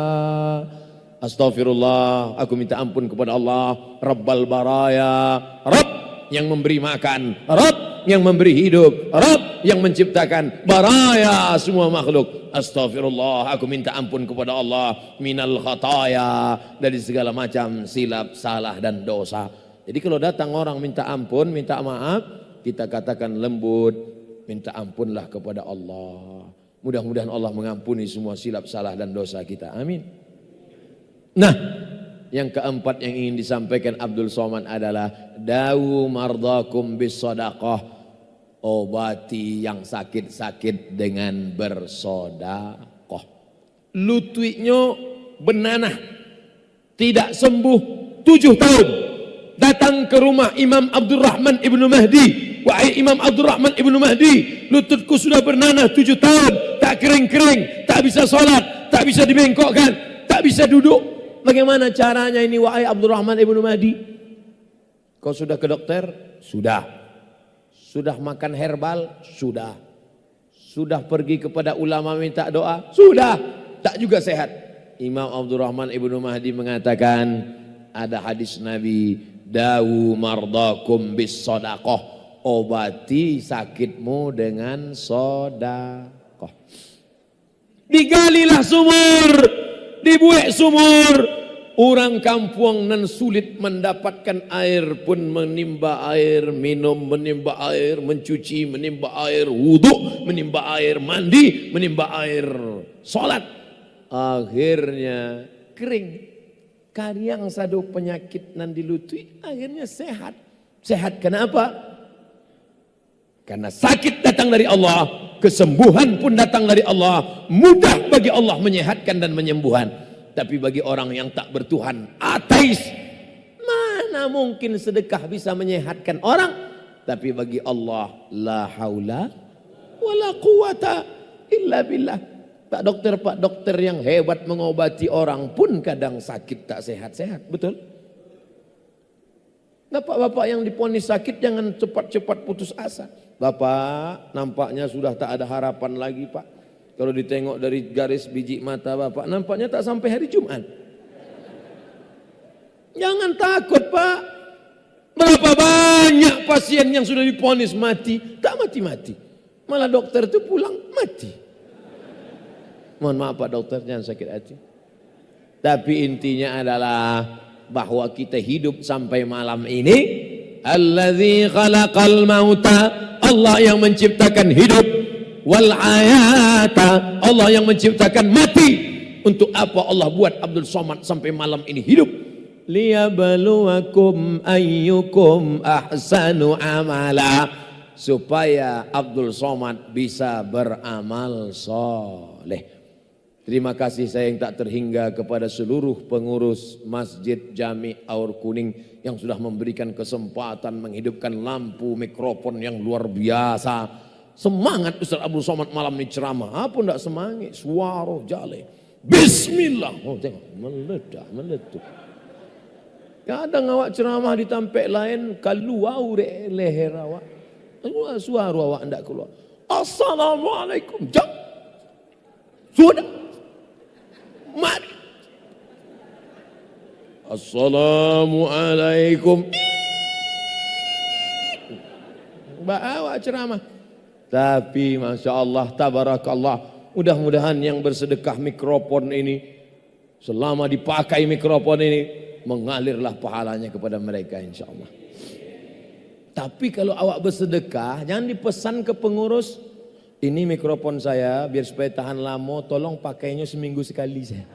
Astaghfirullah, aku minta ampun kepada Allah, Rabbal baraya, Rabb yang memberi makan, Rabb yang memberi hidup, Rabb yang menciptakan baraya semua makhluk. Astaghfirullah, aku minta ampun kepada Allah, minal khataya, dari segala macam silap, salah dan dosa. Jadi kalau datang orang minta ampun, minta maaf, kita katakan lembut, minta ampunlah kepada Allah. Mudah-mudahan Allah mengampuni semua silap, salah dan dosa kita. Amin. Nah, yang keempat yang ingin disampaikan Abdul Somad adalah dawu mardakum bis sadaqah, obati yang sakit-sakit dengan bersodakoh. Lututnya benanah, tidak sembuh 7 tahun. Datang ke rumah Imam Abdurrahman Ibnu Mahdi. Wahai Imam Abdurrahman Ibnu Mahdi, lututku sudah bernanah 7 tahun, tak kering-kering, tak bisa sholat, tak bisa dibengkokkan, tak bisa duduk. Bagaimana caranya ini wahai Abdurrahman Ibnu Mahdi? Kau sudah ke dokter? Sudah. Sudah makan herbal? Sudah. Sudah pergi kepada ulama minta doa? Sudah. Tak juga sehat. Imam Abdurrahman Ibnu Mahdi mengatakan, ada hadis Nabi, dawu mardakum bis sadaqah, obati sakitmu dengan sedekah. Digalilah sumur, dibuat sumur. Orang kampung nan sulit mendapatkan air pun menimba air, minum menimba air, mencuci menimba air, wudhu menimba air, mandi menimba air, sholat. Akhirnya kering. Kariang sadu penyakit nan dilutui, akhirnya sehat. Sehat kenapa? Karena sakit datang dari Allah, kesembuhan pun datang dari Allah. Mudah bagi Allah menyehatkan dan menyembuhkan. Tapi bagi orang yang tak bertuhan, ateis, mana Mana mungkin sedekah bisa menyehatkan orang? Tapi bagi Allah, la haula wala quwata illa billah. Pak dokter yang hebat mengobati orang pun kadang sakit tak sehat-sehat, betul? Bapak-bapak yang diponis sakit jangan cepat-cepat putus asa. Bapak nampaknya sudah tak ada harapan lagi Pak. Kalau ditengok dari garis biji mata Bapak nampaknya tak sampai hari Jumat. Jangan takut Pak. Berapa banyak pasien yang sudah diponis mati, tak mati-mati. Malah dokter itu pulang mati. Mohon maaf Pak dokter, jangan sakit hati. Tapi intinya adalah bahwa kita hidup sampai malam ini. Allazi khalaqal mauta, Allah yang menciptakan hidup. Wal hayata, Allah yang menciptakan mati. Untuk apa Allah buat Abdul Somad sampai malam ini hidup? Liyabluwakum ayyukum ahsanu amala, supaya Abdul Somad bisa beramal soleh. Terima kasih saya yang tak terhingga kepada seluruh pengurus Masjid Jami Aur Kuning yang sudah memberikan kesempatan menghidupkan lampu mikrofon yang luar biasa. Semangat Ustaz Abdul Somad malam ini ceramah. Apa enggak semangat? Suara jale. Bismillah. Oh tengok, meledak. Kadang awak ceramah di tempat lain keluar leher awak. Suara awak enggak keluar. Assalamualaikum. Jom. Sudah. Mari. Assalamualaikum. Bawa ceramah. Tapi Masya Allah, tabarakallah. Mudah-mudahan yang bersedekah mikrofon ini, selama dipakai mikrofon ini, mengalirlah pahalanya kepada mereka insya Allah. Tapi kalau awak bersedekah, jangan dipesan ke pengurus, ini mikrofon saya biar supaya tahan lama, tolong pakainya seminggu sekali saya.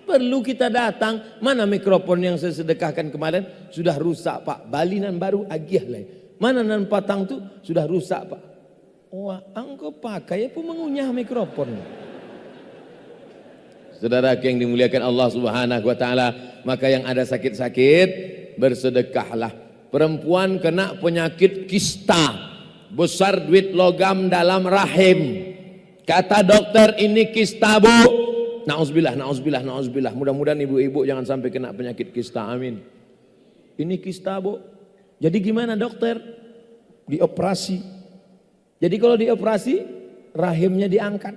Perlu kita datang, mana mikrofon yang saya sedekahkan kemarin sudah rusak Pak, balinan baru agih lah. Mana nan patang tu sudah rusak Pak. Wah, engkau pakai apa mengunyah mikrofon. Saudara yang dimuliakan Allah Subhanahu wa taala, maka yang ada sakit-sakit bersedekahlah. Perempuan kena penyakit kista, besar duit logam dalam rahim. Kata dokter ini kista bu. Nauzubillah. Mudah-mudahan ibu-ibu jangan sampai kena penyakit kista, amin. Ini kista bu. Jadi gimana dokter? Dioperasi. Jadi kalau dioperasi, rahimnya diangkat.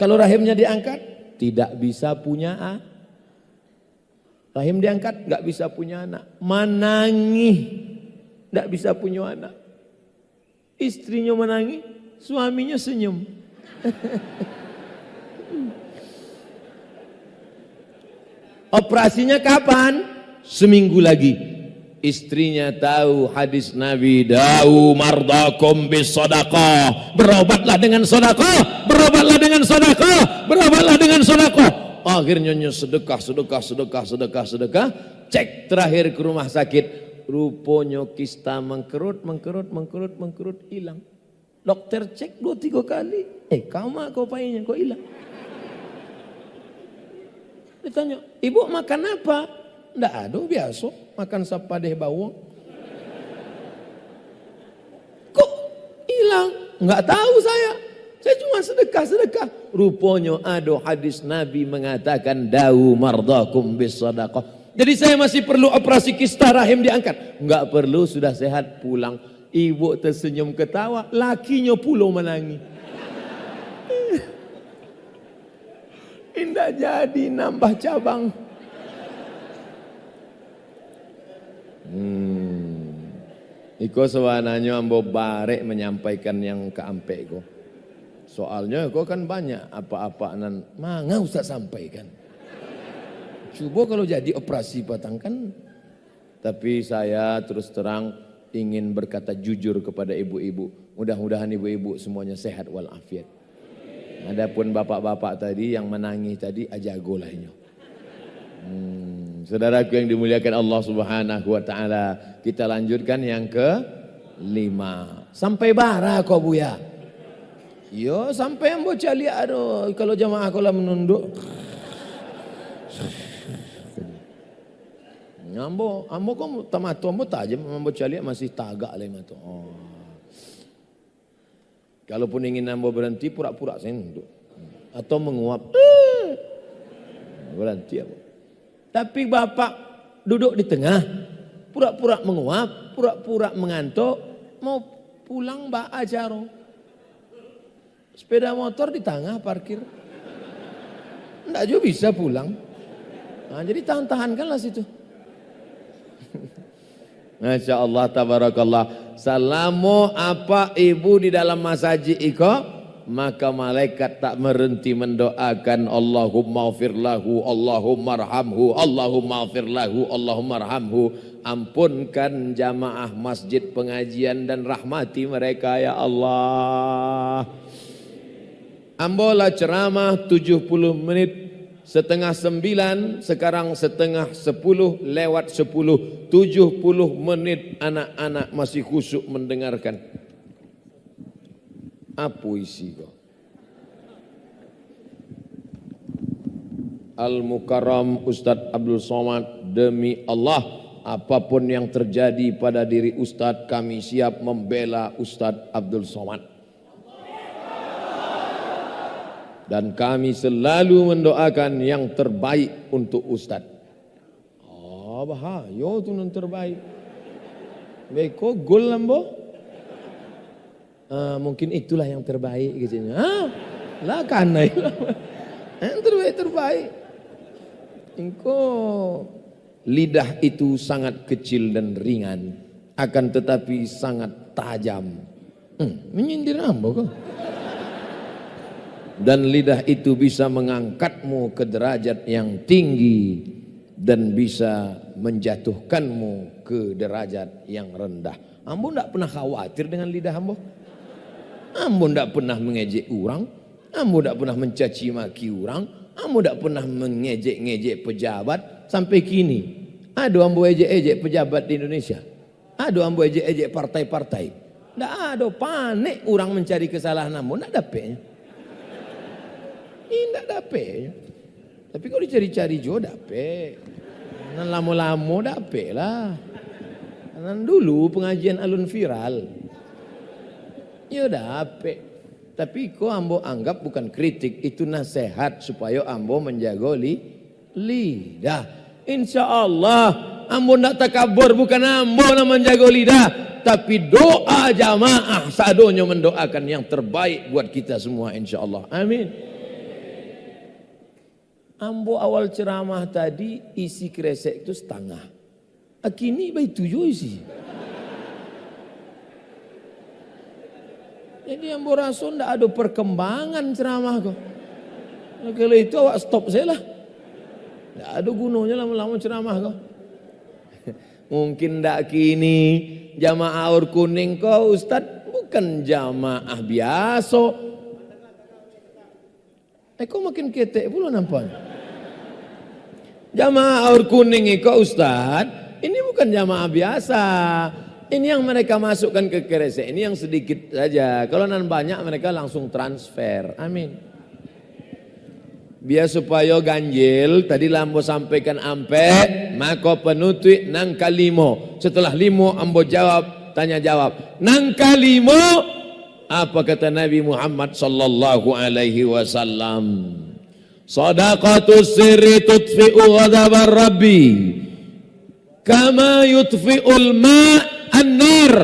Kalau rahimnya diangkat, tidak bisa punya anak. Rahim diangkat, nggak bisa punya anak. Menangis. Tidak bisa punya anak. Istrinya menangis, suaminya senyum. Operasinya kapan? Seminggu lagi. Istrinya tahu hadis Nabi, da'u mardakum bis sadaqah. Berobatlah dengan sedekah, berobatlah dengan sedekah, berobatlah dengan sedekah. Akhirnya sedekah. Cek terakhir ke rumah sakit. Rupanya kista mengkerut, hilang. Dokter cek 2-3 kali. Kamu kau payahnya kau hilang. Ditanya, ibu makan apa? Nggak ada, biasa. Makan sapadeh bawang. Kok hilang? Nggak tahu saya. Saya cuma sedekah. Rupanya ada hadis Nabi mengatakan, da'u mardakum bis sadaqah. Jadi saya masih perlu operasi kista rahim diangkat? Enggak perlu, sudah sehat pulang. Ibu tersenyum ketawa, lakinya pula menangis. Indah jadi nambah cabang. Iko sewananya ambo barek menyampaikan yang keampe ko. Soalnya kau kan banyak apa-apa nan mangga Ustaz sampaikan. Coba kalau jadi operasi batang kan. Tapi saya terus terang ingin berkata jujur kepada ibu-ibu. Mudah-mudahan ibu-ibu semuanya sehat walafiat. Adapun bapak-bapak tadi yang menangis tadi ajago lahnya. Saudaraku yang dimuliakan Allah Subhanahu wa taala, kita lanjutkan yang ke-5. Sampai bara kau buya. Yo sampai yang bocah lihat aduh kalau jamaah kalau menunduk. Ambo kok tamatu ambo tajam, ambo caliak masih tagak lah matu. Oh. Kalaupun ingin ambo berhenti pura-pura senduk atau menguap. Berhenti ambo. Tapi bapak duduk di tengah, pura-pura menguap, pura-pura mengantuk, mau pulang mbak ajaro. Sepeda motor di tengah parkir. Enggak juga bisa pulang. Nah, jadi tahan-tahankanlah situ. Masya Allah, tabarakallah. Selama apa ibu di dalam masaji iko, maka malaikat tak berhenti mendoakan Allahumma ghfir lahu, Allahumma arhamhu, Allahumma ghfir lahu, Allahumma arhamhu. Ampunkan jamaah masjid pengajian dan rahmati mereka ya Allah. Ambola ceramah 70 menit, setengah 9, sekarang setengah 10 lewat 10, 70 menit anak-anak masih khusyuk mendengarkan. Apa isi kau? Al-Mukarram Ustadz Abdul Somad, demi Allah apapun yang terjadi pada diri Ustadz, kami siap membela Ustadz Abdul Somad. Dan kami selalu mendoakan yang terbaik untuk Ustaz. Oh bahaya itu yang terbaik. Beko gol lambo. Mungkin itulah yang terbaik gitu. Lah karena yang terbaik. Engkau lidah itu sangat kecil dan ringan, akan tetapi sangat tajam. Menyindir ambo kok. Dan lidah itu bisa mengangkatmu ke derajat yang tinggi dan bisa menjatuhkanmu ke derajat yang rendah. Ambo tidak pernah khawatir dengan lidah ambo. Ambo tidak pernah mengejek orang. Ambo tidak pernah mencaci maki orang. Ambo tidak pernah mengejek-ngejek pejabat sampai kini. Aduh ambo ejek-ejek pejabat di Indonesia. Aduh ambo ejek-ejek partai-partai. Tidak ada, panik orang mencari kesalahan ambo. Tidak dapetnya. Tidak dapet. Tapi kalau dicari-cari juga dapet. Nan lama-lama dapet lah. Nan dulu pengajian alun viral. Ya dapet. Tapi kok ambo anggap bukan kritik, itu nasihat supaya ambo menjaga lidah. Insya Allah ambo tidak takabur, bukan ambo yang menjaga lidah, tapi doa jamaah sadonya mendoakan yang terbaik buat kita semua insya Allah. Amin. Ambo awal ceramah tadi isi kresek itu setengah. Kini bayi 7 isi. Jadi ambo rasa tidak ada perkembangan ceramah kok. Nah, kalau itu awak stop saya lah. Tidak ada gunanya lama-lama ceramah kok. Mungkin tidak kini jamaah aur kuning kok Ustaz, bukan jamaah biasa. Kok makin ketek pula nampaknya. Jamaah aur kuning kok Ustaz, ini bukan jamaah biasa. Ini yang mereka masukkan ke kresek, ini yang sedikit saja. Kalau nan banyak mereka langsung transfer. Amin. Biar supaya ganjil, tadi lambo sampaikan ampe, maka penutup nang kalimo. Setelah limo ambo jawab, tanya jawab. Nang kalimo, apa kata Nabi Muhammad sallallahu alaihi wasallam? Sadaqatus sirri tutfi'u ghadabar rabbi kama yutfi'ul an-nar.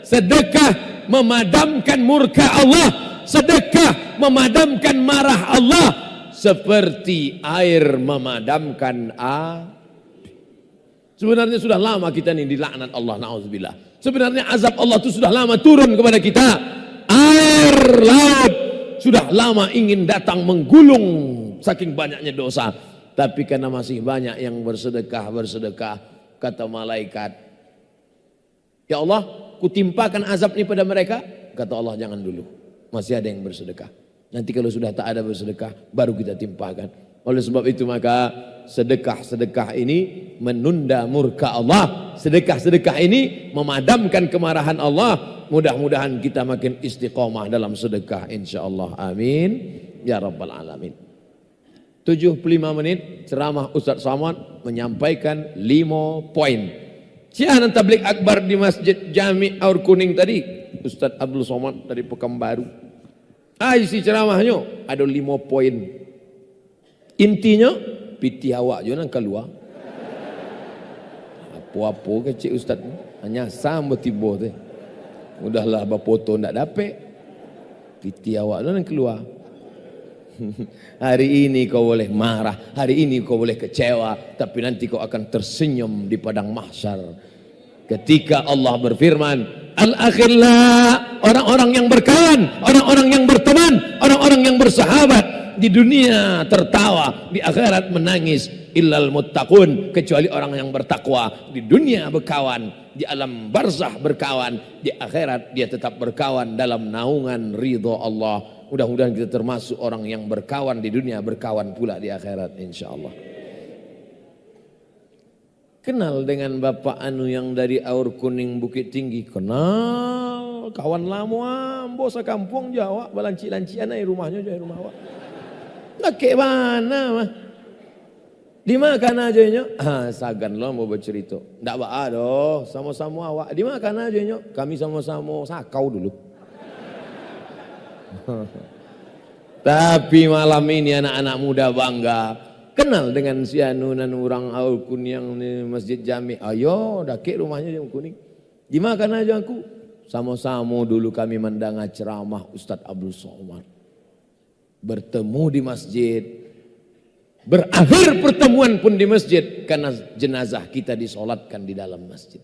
Sedekah memadamkan murka Allah, sedekah memadamkan marah Allah seperti air memadamkan api. Sebenarnya sudah lama kita ini dilaknat Allah, na'udzubillah. Sebenarnya azab Allah itu sudah lama turun kepada kita. Air laut sudah lama ingin datang menggulung saking banyaknya dosa, tapi karena masih banyak yang bersedekah, kata malaikat, ya Allah, kutimpakan azab ini pada mereka. Kata Allah, jangan dulu, masih ada yang bersedekah. Nanti kalau sudah tak ada bersedekah, baru kita timpakan. Oleh sebab itu maka sedekah ini menunda murka Allah. Sedekah ini memadamkan kemarahan Allah. Mudah-mudahan kita makin istiqomah dalam sedekah insyaallah. Amin ya rabbal alamin. 75 menit ceramah Ustaz Somad menyampaikan 5 poin. Siaran tablik akbar di Masjid Jami Aur Kuning tadi, Ustaz Abdul Somad dari Pekanbaru. Isi ceramahnya ada 5 poin. Intinya, piti awak je nak keluar. Apa-apa kecil Ustaz, hanya sama tiba tu. Udahlah berfoto tak dapat. Piti awak je nak keluar. Hari ini kau boleh marah, hari ini kau boleh kecewa, tapi nanti kau akan tersenyum di padang mahsyar. Ketika Allah berfirman, al-akhillah, orang-orang yang berkawan, orang-orang yang berteman, orang-orang yang bersahabat, di dunia tertawa, di akhirat menangis. Illal muttaqun, kecuali orang yang bertakwa. Di dunia berkawan, di alam barzah berkawan, di akhirat dia tetap berkawan dalam naungan ridho Allah. Mudah-mudahan kita termasuk orang yang berkawan di dunia, berkawan pula di akhirat insyaallah. Kenal dengan Bapak Anu yang dari Aur Kuning Bukit Tinggi? Kenal, kawan lama, bos kampung Jawa, balanci-lancian ai rumahnya jadi rumah awak. Nak ke mana mah? Di mana aja nyo? Sagan lo mau bercerita. Ndak doh, sama-sama awak. Di mana aja nyo? Kami sama-sama sakau dulu. Tapi malam ini anak-anak muda bangga kenal dengan si anu nan orang Aur Kuning di Masjid Jami. Ayo dakik rumahnya di Kuning. Di mana aja aku? Sama-sama dulu kami mendengar ceramah Ustaz Abdul Somad. Bertemu di masjid. Berakhir pertemuan pun di masjid karena jenazah kita disolatkan di dalam masjid.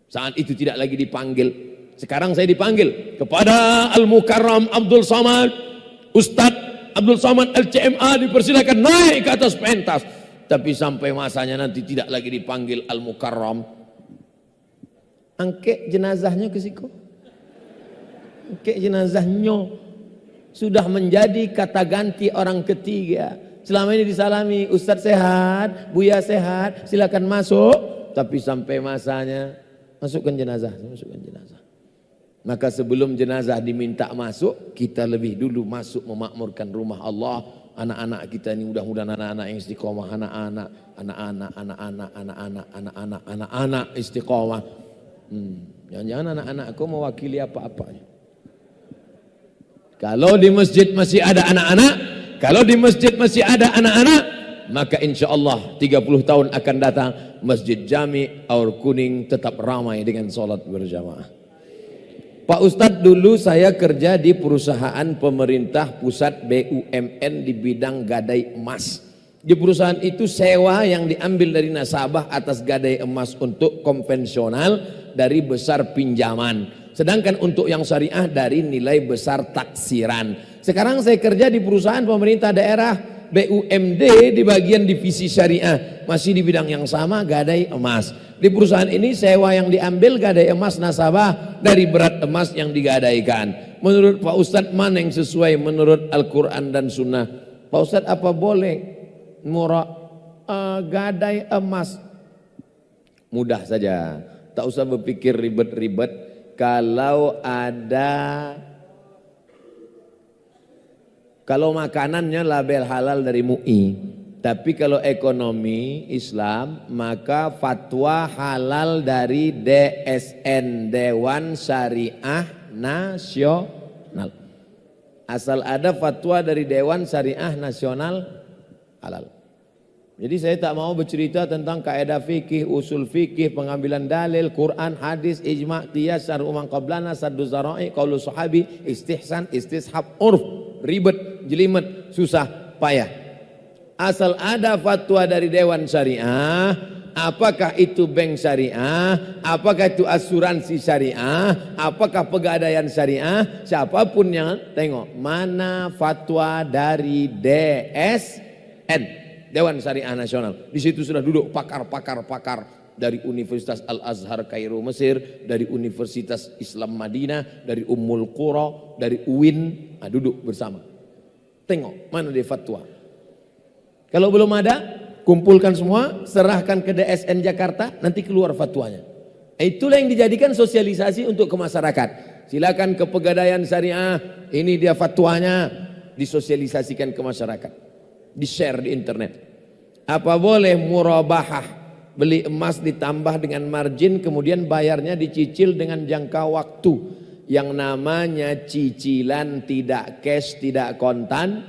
Saat itu tidak lagi dipanggil. Sekarang saya dipanggil kepada Al-Mukarram Abdul Somad, Ustadz Abdul Somad LCMA dipersilakan naik ke atas pentas. Tapi sampai masanya nanti tidak lagi dipanggil Al-Mukarram. Angke jenazahnya ke siku. Angke jenazahnya sudah menjadi kata ganti orang ketiga. Selama ini disalami, Ustadz sehat, Buya sehat, silakan masuk. Tapi sampai masanya masukkan jenazah, masukkan jenazah. Maka sebelum jenazah diminta masuk, kita lebih dulu masuk memakmurkan rumah Allah. Anak-anak kita ini mudah-mudahan anak-anak yang istiqomah, anak-anak istiqomah. Jangan-jangan anak-anakku mewakili apa-apanya. Kalau di masjid masih ada anak-anak, kalau di masjid masih ada anak-anak, maka insya Allah 30 tahun akan datang Masjid Jami Aur Kuning tetap ramai dengan sholat berjamaah. Pak Ustadz, dulu saya kerja di perusahaan pemerintah pusat BUMN di bidang gadai emas. Di perusahaan itu sewa yang diambil dari nasabah atas gadai emas untuk konvensional dari besar pinjaman. Sedangkan untuk yang syariah dari nilai besar taksiran. Sekarang saya kerja di perusahaan pemerintah daerah BUMD di bagian divisi syariah. Masih di bidang yang sama, gadai emas. Di perusahaan ini sewa yang diambil gadai emas nasabah dari berat emas yang digadaikan. Menurut Pak Ustadz mana yang sesuai menurut Al-Quran dan Sunnah? Pak Ustadz, apa boleh gadai emas? Mudah saja, tak usah berpikir ribet-ribet. Kalau makanannya label halal dari MUI, tapi kalau ekonomi Islam maka fatwa halal dari DSN, Dewan Syariah Nasional. Asal ada fatwa dari Dewan Syariah Nasional halal. Jadi saya tak mau bercerita tentang kaidah fikih, usul fikih, pengambilan dalil, Quran, hadis, ijma', qiyas, syar'u man qablana, saddu zara'i, qaulu sahabi, istihsan, istishab, urf, ribet, jelimet, susah, payah. Asal ada fatwa dari Dewan Syariah, apakah itu bank syariah, apakah itu asuransi syariah, apakah pegadaian syariah, siapapun yang tengok mana fatwa dari DSN, Dewan Syariah Nasional. Di situ sudah duduk pakar-pakar dari Universitas Al-Azhar Kairo Mesir, dari Universitas Islam Madinah, dari Ummul Qura, dari UIN, duduk bersama. Tengok mana dia fatwa. Kalau belum ada, kumpulkan semua, serahkan ke DSN Jakarta, nanti keluar fatwanya. Itulah yang dijadikan sosialisasi untuk ke masyarakat. Silakan ke Pegadaian Syariah, ini dia fatwanya, disosialisasikan ke masyarakat. di-share di internet. Apa boleh murabahah, beli emas ditambah dengan margin kemudian bayarnya dicicil dengan jangka waktu? Yang namanya cicilan tidak cash, tidak kontan,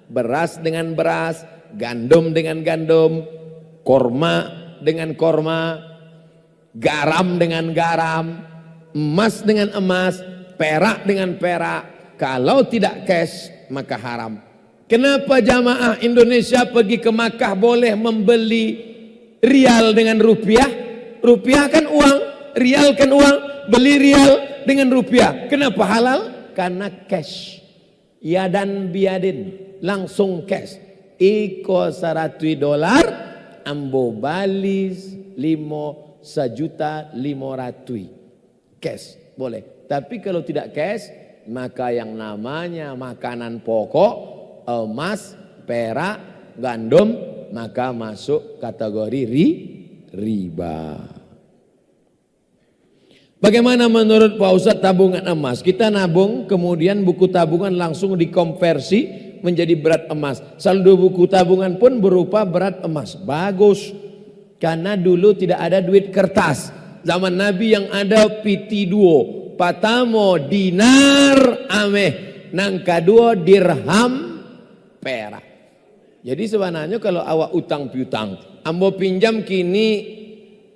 beras dengan beras, gandum dengan gandum, korma dengan korma, garam dengan garam, emas dengan emas, perak dengan perak. Kalau tidak cash maka haram. Kenapa jamaah Indonesia pergi ke Makkah boleh membeli rial dengan rupiah? Rupiah kan uang, rial kan uang, beli rial dengan rupiah. Kenapa halal? Karena cash. Yadan biadin, langsung cash. Iko $100, ambo balis 1.500.000 cash boleh. Tapi kalau tidak cash, maka yang namanya makanan pokok, emas, perak, gandum, maka masuk kategori riba. Bagaimana menurut Pak Ustadz tabungan emas? Kita nabung, kemudian buku tabungan langsung dikonversi menjadi berat emas. Saldo buku tabungan pun berupa berat emas. Bagus. Karena dulu tidak ada duit kertas. Zaman Nabi yang ada piti duo, patamo dinar ameh, nang kedua dirham perak. Jadi sebenarnya kalau awak utang piutang, ambo pinjam kini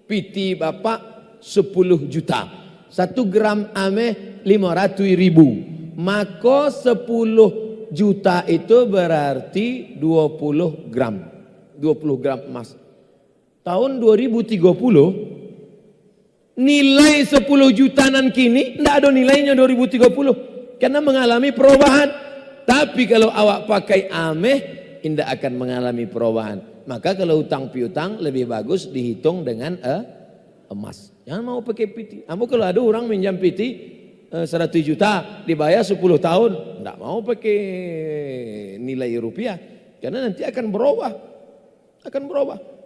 piti bapak 10 juta, 1 gram ameh 500.000, maka 10 juta itu berarti 20 gram emas. Tahun 2030 nilai 10 jutaan kini tidak ada nilainya 2030 karena mengalami perubahan. Tapi kalau awak pakai ameh tidak akan mengalami perubahan. Maka kalau utang piutang lebih bagus dihitung dengan emas. Jangan mau pakai piti. Kamu kalau ada orang minjam piti 100 juta dibayar 10 tahun, tidak mau pakai nilai rupiah karena nanti akan berubah.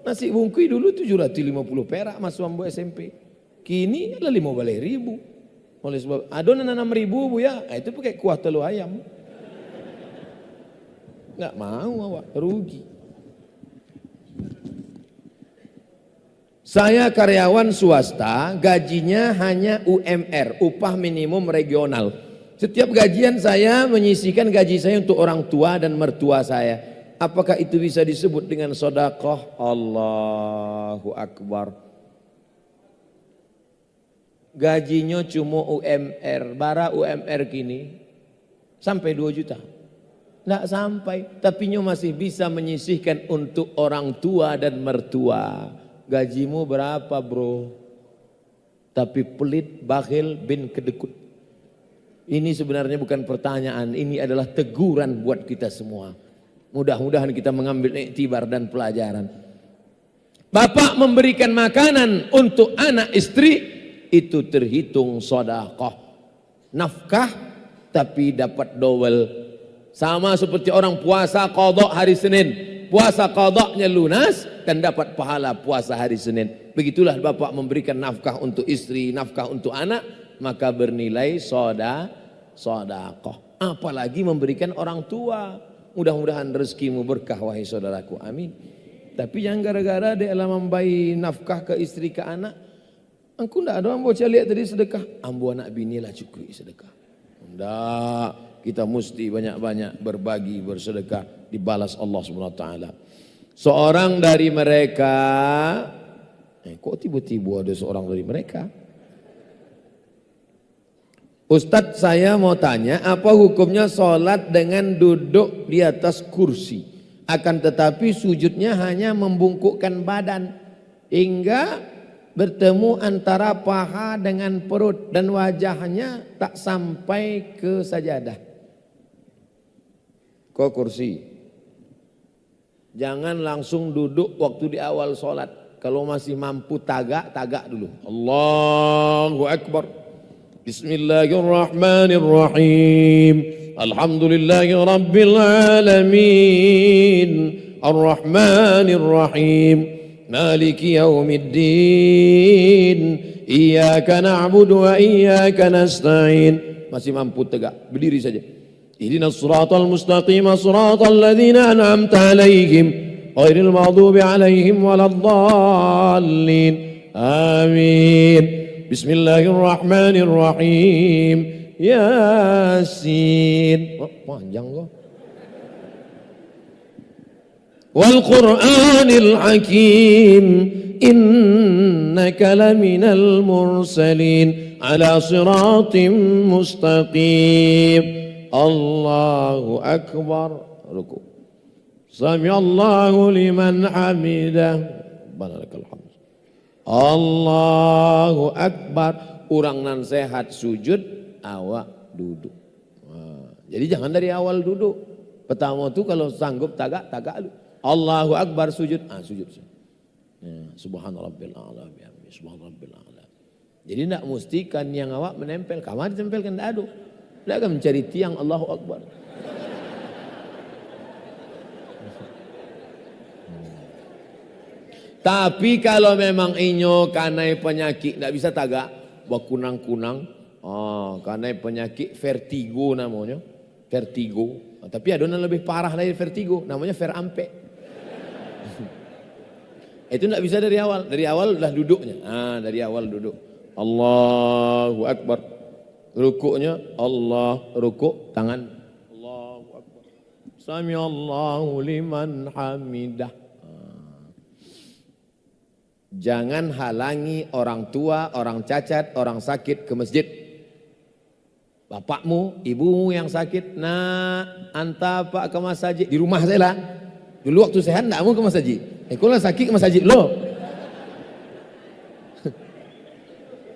Nasi bungkui dulu 750 perak masuk ambo SMP. Kini adalah 15.000. Oleh sebab adonan 6.000 bu ya, itu pakai kuah telur ayam. Enggak mau awak, rugi. Saya karyawan swasta, gajinya hanya UMR, upah minimum regional. Setiap gajian saya menyisihkan gaji saya untuk orang tua dan mertua saya. Apakah itu bisa disebut dengan sedekah? Allahu Akbar. Gajinya cuma UMR, bara UMR kini sampai 2 juta. Tidak sampai, tapi nyo masih bisa menyisihkan untuk orang tua dan mertua. Gajimu berapa bro? Tapi pelit, bakhil, bin kedekut. Ini sebenarnya bukan pertanyaan, ini adalah teguran buat kita semua. Mudah-mudahan kita mengambil iktibar dan pelajaran. Bapak memberikan makanan untuk anak istri, itu terhitung sedekah. Nafkah tapi dapat double. Sama seperti orang puasa qadha hari Senin. Puasa qadhanya lunas dan dapat pahala puasa hari Senin. Begitulah bapak memberikan nafkah untuk istri, nafkah untuk anak, maka bernilai sedekah. Apalagi memberikan orang tua. Mudah-mudahan rezekimu berkah wahai saudaraku. Amin. Tapi jangan gara-gara dia membayar nafkah ke istri ke anak, engkau ndak ada ambo lihat tadi sedekah. Ambo anak bini lah cukup sedekah. Ndak, kita mesti banyak-banyak berbagi, bersedekah, dibalas Allah Subhanahu wa taala. Seorang dari mereka, kok tiba-tiba ada seorang dari mereka? Ustadz, saya mau tanya, apa hukumnya sholat dengan duduk di atas kursi? Akan tetapi sujudnya hanya membungkukkan badan hingga bertemu antara paha dengan perut dan wajahnya tak sampai ke sajadah. Kok kursi? Jangan langsung duduk waktu di awal sholat. Kalau masih mampu tagak dulu. Allahu Akbar. Bismillahirrahmanirrahim. Alhamdulillahi Rabbil Alamin. Ar-Rahmanirrahim. Maliki yaumiddin. Iyyaka na'budu wa iyyaka nasta'in. Masih mampu tegak, berdiri saja. Ihdinas siratal mustaqim siratal ladzina an'amta 'alaihim ghairil maghdubi 'alaihim waladdallin. Amin. Bismillahirrahmanirrahim. Yasin. Oh, panjang kok. Wal Qur'anil Hakim innaka laminal mursalin ala siratim mustaqim. Allahu akbar. Ruku. Sami'allahu liman hamidah. Balakal hamd. Allahu akbar. Urang nan sehat sujud, awak duduk. Jadi jangan dari awal duduk. Pertama tu kalau sanggup tagak lu. Allahu akbar sujud, sujud. Subhanallah a'la bihamdi, subhanallah a'la. Jadi tidak mesti kan yang awak menempel, kamar ditempelkan tidak ada. Tidak akan mencari tiang Allahu akbar. Tapi kalau memang inyo kanai penyakit tidak bisa tagak, kunang-kunang, kanai penyakit vertigo namanya, vertigo. Tapi ada yang lebih parah dari vertigo, namanya verampe. Itu tidak bisa dari awal dah duduknya. Dari awal duduk. Allahu akbar. Rukuknya Allah, rukuk tangan Allahu akbar. Sami'allahu liman hamidah. Jangan halangi orang tua, orang cacat, orang sakit ke masjid. Bapakmu, ibumu yang sakit, anta pak ke masjid. Di rumah saya lah. Dulu waktu sehat tidak mau ke masjid. Kalau sakit ke masjid lo.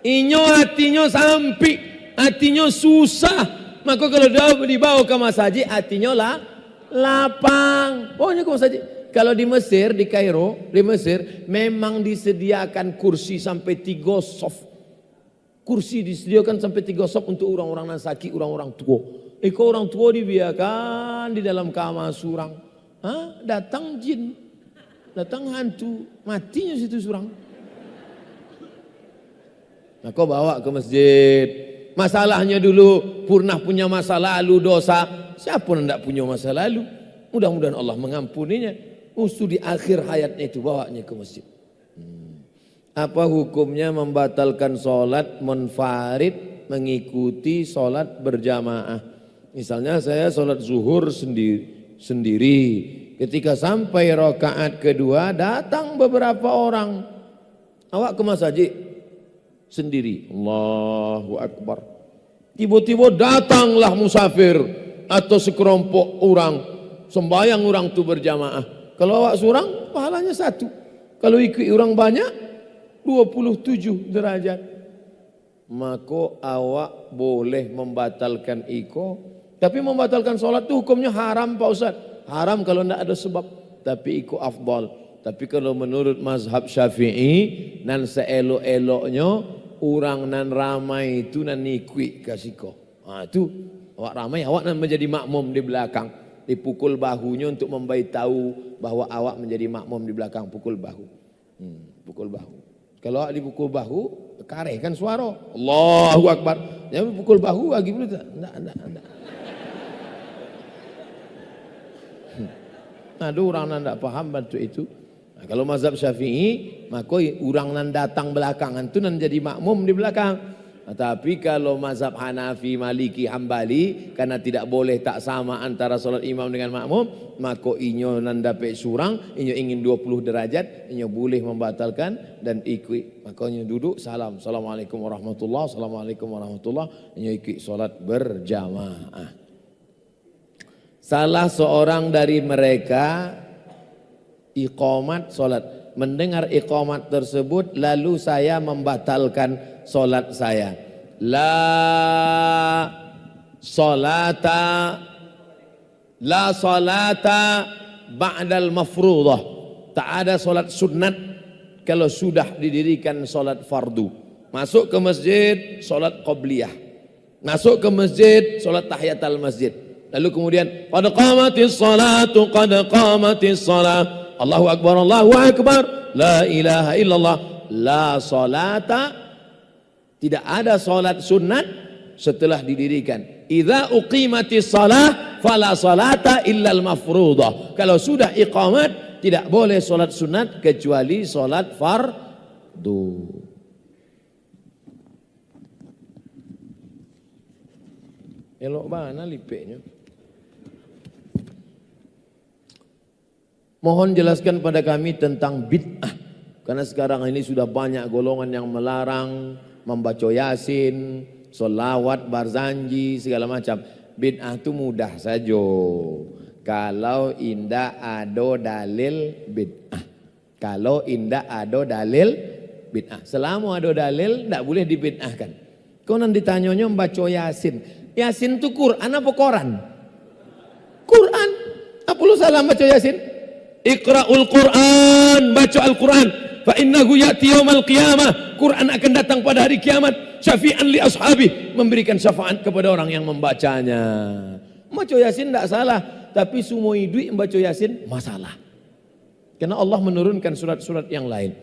Inyo hatinya sampai. Hatinya susah, maka kalau dia dibawa ke masjid, hatinya lapang. Pokoknya ke masjid. Kalau di Mesir, di Kairo, di Mesir, memang disediakan kursi sampai 3 soft. Kursi disediakan sampai 3 soft untuk orang-orang yang sakit, orang-orang tua. Orang tua dibiarkan di dalam kamar surang. Datang jin, datang hantu, matinya situ surang. Nah, kau bawa ke masjid. Masalahnya dulu pernah punya masa lalu dosa. Siapa yang tidak punya masa lalu? Mudah-mudahan Allah mengampuninya. Di akhir hayatnya itu bawanya ke masjid. Apa hukumnya membatalkan sholat munfarid mengikuti sholat berjamaah? Misalnya saya sholat zuhur sendiri. Ketika sampai rakaat kedua datang beberapa orang. Awak ke masjid sendiri. Allahu akbar. Tiba-tiba datanglah musafir atau sekelompok orang. Sembayang orang itu berjamaah. Kalau awak seorang pahalanya 1. Kalau ikut orang banyak 27 derajat. Maka awak boleh membatalkan tapi membatalkan sholat itu hukumnya haram Pak Ustaz. Haram kalau tidak ada sebab. Tapi afdal. Tapi kalau menurut mazhab Syafi'i nan seelok-eloknya orang nan ramai itu nan ikut kasih itu awak ramai, awak nan menjadi makmum di belakang. Dipukul bahunya untuk memberitahu bahwa awak menjadi makmum di belakang. Pukul bahu. Pukul bahu. Kalau awak dipukul bahu, kareh kan suara. Allahu akbar. Jangan pukul bahu lagi dulu tak? Enggak. Ada orang yang tidak paham bantu itu. Nah, kalau mazhab Syafi'i, maka orang yang datang belakangan itu nan jadi makmum di belakang. Tapi kalau mazhab Hanafi, Maliki, Hambali, karena tidak boleh tak sama antara solat imam dengan makmum, maka inyo nan dapat surang, inyo ingin 20 derajat, inyo boleh membatalkan dan ikut. Makanya duduk salam, assalamualaikum warahmatullahi, assalamualaikum warahmatullahi, inyo ikut solat berjamaah. Salah seorang dari mereka iqamat solat. Mendengar iqamat tersebut lalu saya membatalkan solat saya. La salata ba'dal mafruḍah. Tak ada solat sunat kalau sudah didirikan solat fardu. Masuk ke masjid solat qabliyah. Masuk ke masjid solat tahiyatul masjid. Lalu kemudian qad qamatis salatu qad qamatis salat. Allahu akbar, Allahu akbar, la ilaha illallah, la salata, tidak ada salat sunat setelah didirikan. Idza uqimatis shalah fala salata illal mafruḍah. Kalau sudah iqamat tidak boleh salat sunat kecuali salat fardu. Elok mana lipeknya? Mohon jelaskan pada kami tentang bid'ah. Karena sekarang ini sudah banyak golongan yang melarang membaca Yasin, solawat, barzanji, segala macam. Bid'ah itu mudah saja. Kalau indah ada dalil bid'ah. Kalau indah ada dalil bid'ah. Selama ada dalil tidak boleh dibid'ahkan. Kau nanti ditanyanya membaca Yasin. Yasin itu Quran apa Quran? Quran. Apa lu salah baca Yasin? Iqra'ul Quran, baca Al-Quran. Fa innahu ya'ti yaumal qiyamah. Quran akan datang pada hari kiamat. Syafi'an li ashabi, memberikan syafaat kepada orang yang membacanya. Baca Yasin tidak salah, tapi semua hidup membaca Yasin masalah. Karena Allah menurunkan surat-surat yang lain.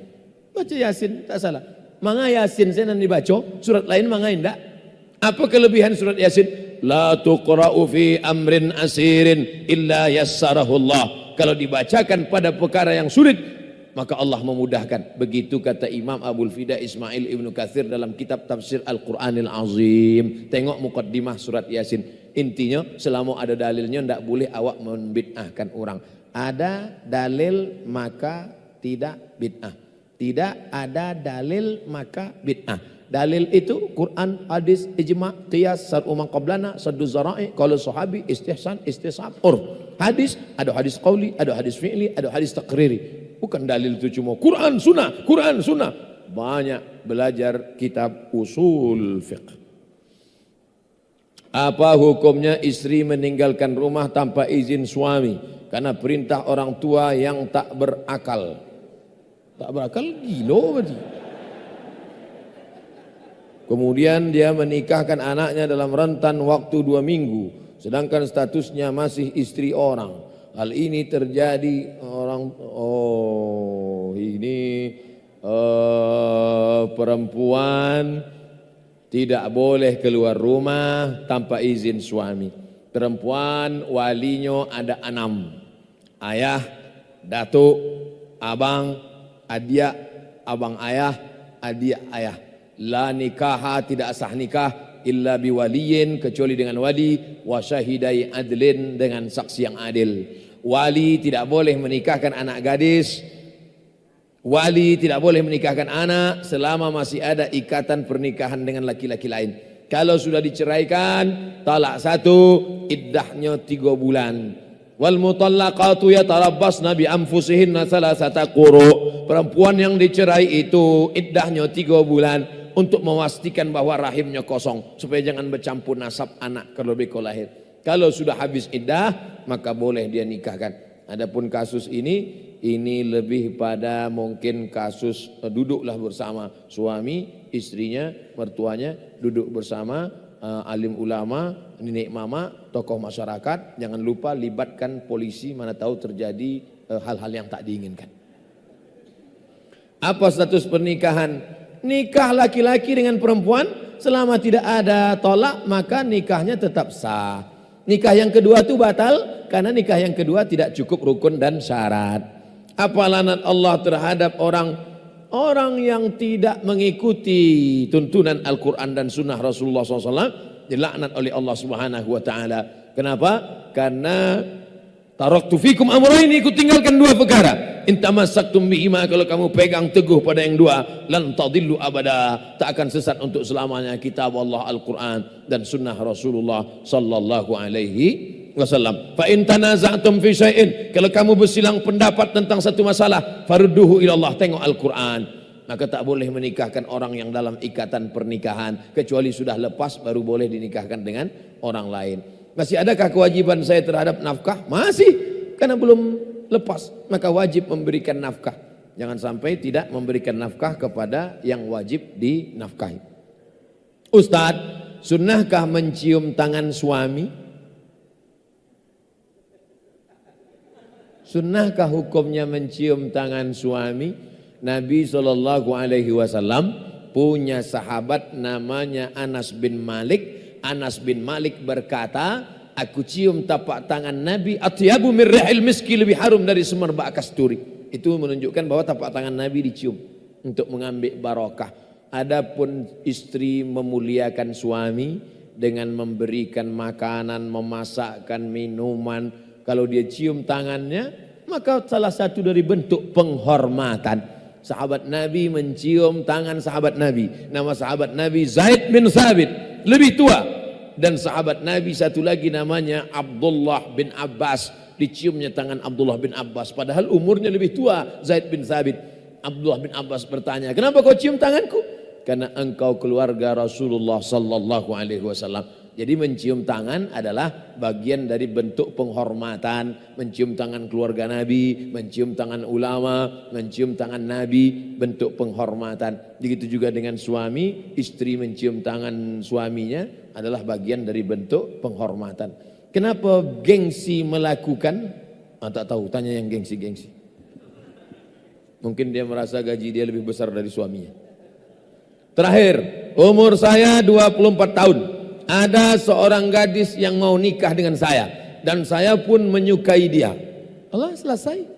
Baca Yasin tak salah. Manga Yasin saya nanti baca, surat lain manga tidak. Apa kelebihan surat Yasin? La tuqra'u fi amrin asirin illa yassarahu Allah. Kalau dibacakan pada perkara yang sulit, maka Allah memudahkan. Begitu kata Imam Abul Fida Ismail Ibnu Katsir dalam kitab tafsir Al-Quranil Azim. Tengok mukaddimah surat Yasin. Intinya selama ada dalilnya tidak boleh awak membid'ahkan orang. Ada dalil maka tidak bid'ah. Tidak ada dalil maka bid'ah. Dalil itu Quran, hadis, ijma', qiyas, sar'u man qablana, saddu zara'i, qaul sahabi, istihsan, istisab, urf. Hadis, ada hadis qauli, ada hadis fi'li, ada hadis taqriri. Bukan dalil itu cuma Quran, sunnah, Quran, sunnah. Banyak belajar kitab usul fiqh. Apa hukumnya istri meninggalkan rumah tanpa izin suami karena perintah orang tua yang tak berakal? Tak berakal gila berarti. Kemudian dia menikahkan anaknya dalam rentan waktu 2 minggu, sedangkan statusnya masih istri orang. Hal ini terjadi perempuan tidak boleh keluar rumah tanpa izin suami. Perempuan walinya ada 6. Ayah, datuk, abang, adik, abang ayah, adik ayah. La nikaha, tidak sah nikah illa biwaliyin, kecuali dengan wali, wa syahidai adlin, dengan saksi yang adil. Wali tidak boleh menikahkan anak gadis. Wali tidak boleh menikahkan anak selama masih ada ikatan pernikahan dengan laki-laki lain. Kalau sudah diceraikan, talak 1, iddahnya 3 bulan. Wal mutallaqatu yatarabbasna bi anfusihinna salasata quru. Perempuan yang dicerai itu iddahnya 3 bulan untuk memastikan bahwa rahimnya kosong supaya jangan bercampur nasab anak kalau beko lahir. Kalau sudah habis iddah maka boleh dia nikahkan. Adapun kasus ini lebih pada mungkin kasus duduklah bersama suami, istrinya, mertuanya duduk bersama, alim ulama, nenek mama, tokoh masyarakat. Jangan lupa libatkan polisi, mana tahu terjadi hal-hal yang tak diinginkan. Apa status pernikahan? Nikah laki-laki dengan perempuan selama tidak ada tolak maka nikahnya tetap sah. Nikah yang kedua itu batal karena nikah yang kedua tidak cukup rukun dan syarat. Apa laknat Allah terhadap orang yang tidak mengikuti tuntunan Al-Quran dan Sunnah Rasulullah SAW, dilaknat oleh Allah Subhanahu Wa Taala. Kenapa? Karena taraktu fikum amraini, ku tinggalkan 2 perkara. In tamassaktum bihima, kalau kamu pegang teguh pada yang 2, lan tadillu abada, tak akan sesat untuk selamanya. Kitab Allah Al-Quran dan Sunnah Rasulullah Sallallahu Alaihi Wasallam. Fa in tanaza'tum fi syai'in, kalau kamu bersilang pendapat tentang satu masalah, farudduhu ila Allah, tengok Al-Quran. Maka tak boleh menikahkan orang yang dalam ikatan pernikahan kecuali sudah lepas, baru boleh dinikahkan dengan orang lain. Masih adakah kewajiban saya terhadap nafkah? Masih, karena belum lepas, maka wajib memberikan nafkah. Jangan sampai tidak memberikan nafkah kepada yang wajib dinafkahi. Ustadz, sunnahkah mencium tangan suami? Sunnahkah hukumnya mencium tangan suami? Nabi SAW punya sahabat namanya Anas bin Malik. Anas bin Malik berkata, aku cium tapak tangan Nabi, atyabu min rihil miski, lebih harum dari semerbak kasturi. Itu menunjukkan bahwa tapak tangan Nabi dicium untuk mengambil barokah. Adapun istri memuliakan suami dengan memberikan makanan, memasakkan minuman. Kalau dia cium tangannya, maka salah satu dari bentuk penghormatan. Sahabat Nabi mencium tangan sahabat Nabi. Nama sahabat Nabi Zaid bin Thabit, lebih tua. Dan sahabat Nabi satu lagi namanya Abdullah bin Abbas, diciumnya tangan Abdullah bin Abbas. Padahal umurnya lebih tua Zaid bin Thabit. Abdullah bin Abbas bertanya, kenapa kau cium tanganku? Karena engkau keluarga Rasulullah sallallahu alaihi wasallam. Jadi mencium tangan adalah bagian dari bentuk penghormatan. Mencium tangan keluarga Nabi, mencium tangan ulama, mencium tangan Nabi, bentuk penghormatan. Begitu juga dengan suami, istri mencium tangan suaminya adalah bagian dari bentuk penghormatan. Kenapa gengsi melakukan? Tak tahu, tanya yang gengsi-gengsi. Mungkin dia merasa gaji dia lebih besar dari suaminya. Terakhir, umur saya 24 tahun. Ada seorang gadis yang mau nikah dengan saya dan saya pun menyukai dia. Allah, selesai.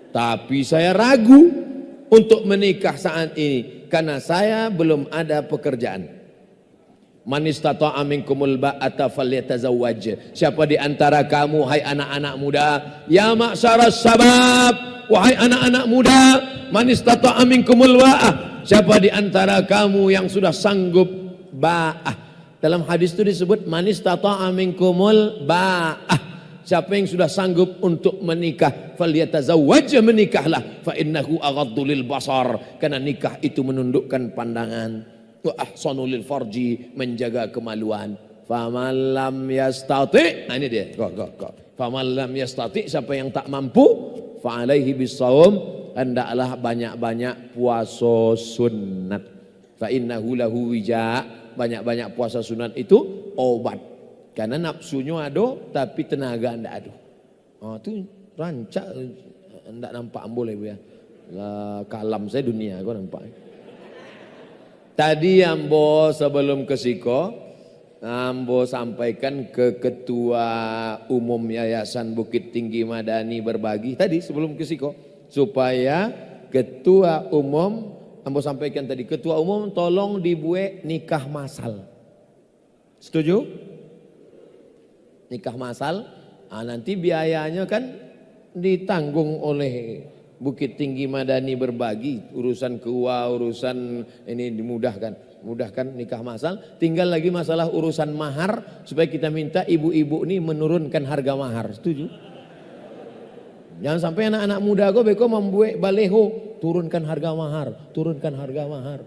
Tapi saya ragu untuk menikah saat ini karena saya belum ada pekerjaan. Man istata'a minkumul ba'ata falyatazawwaj. Siapa di antara kamu, hai anak-anak muda, ya ma'syaras sabab, wahai anak-anak muda, man istata'a minkumul ba'ah. Siapa di antara kamu yang sudah sanggup ba'ah? Dalam hadis itu disebut man istata'a minkumul ba'ah. Siapa yang sudah sanggup untuk menikah, falyatazawwaj, menikahlah, fa innahu aghaddu lil basar, karena nikah itu menundukkan pandangan, wa ahsanu lil farji, menjaga kemaluan. Faman lam yastati, nah ini dia, faman lam yastati, siapa yang tak mampu, fa alaihi bisawm, hendaklah banyak-banyak puasa sunat. Fa innahu lahu wija, banyak-banyak puasa sunat itu obat. Karena nafsunya ada tapi tenaga ndak ada. Oh tu rancak ndak nampak boleh ya. Kalam saya dunia kau nampak. Tadi ambo sebelum ke Siko, ambo sampaikan ke Ketua Umum Yayasan Bukit Tinggi Madani Berbagi tadi sebelum ke Siko, supaya Ketua Umum, ambo sampaikan tadi, Ketua Umum tolong dibuat nikah masal. Setuju? Nikah masal, nanti biayanya kan ditanggung oleh Bukit Tinggi Madani Berbagi, urusan keuangan, urusan ini dimudahkan, mudahkan nikah masal. Tinggal lagi masalah urusan mahar, supaya kita minta ibu-ibu ini menurunkan harga mahar. Setuju? Jangan sampai anak-anak muda gue beko membuat baleho, turunkan harga mahar, turunkan harga mahar.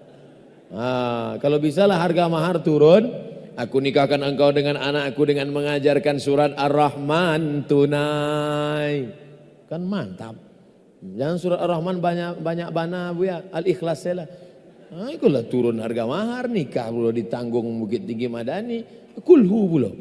Kalau bisalah harga mahar turun. Aku nikahkan engkau dengan anakku dengan mengajarkan surat Ar-Rahman tunai. Kan mantap. Jangan surat Ar-Rahman banyak bana bu ya, Al-Ikhlas lah. Itulah turun harga mahar, nikah pula ditanggung Bukit Tinggi Madani, kulhu pula.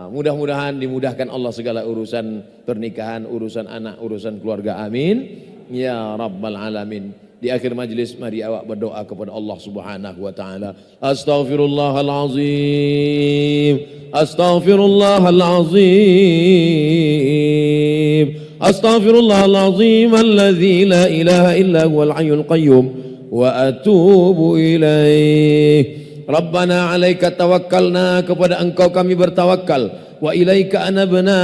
Mudah-mudahan dimudahkan Allah segala urusan pernikahan, urusan anak, urusan keluarga, amin ya rabbal alamin. Di akhir majlis mari awak berdoa kepada Allah Subhanahu wa taala. Astaghfirullahalazim. Astaghfirullahalazim. Astaghfirullahalazim alladzi la ilaha illa huwal hayyul qayyum wa atubu ilaih. Rabbana 'alaika tawakkalna, kepada Engkau kami bertawakal. Wa ilaika anabna,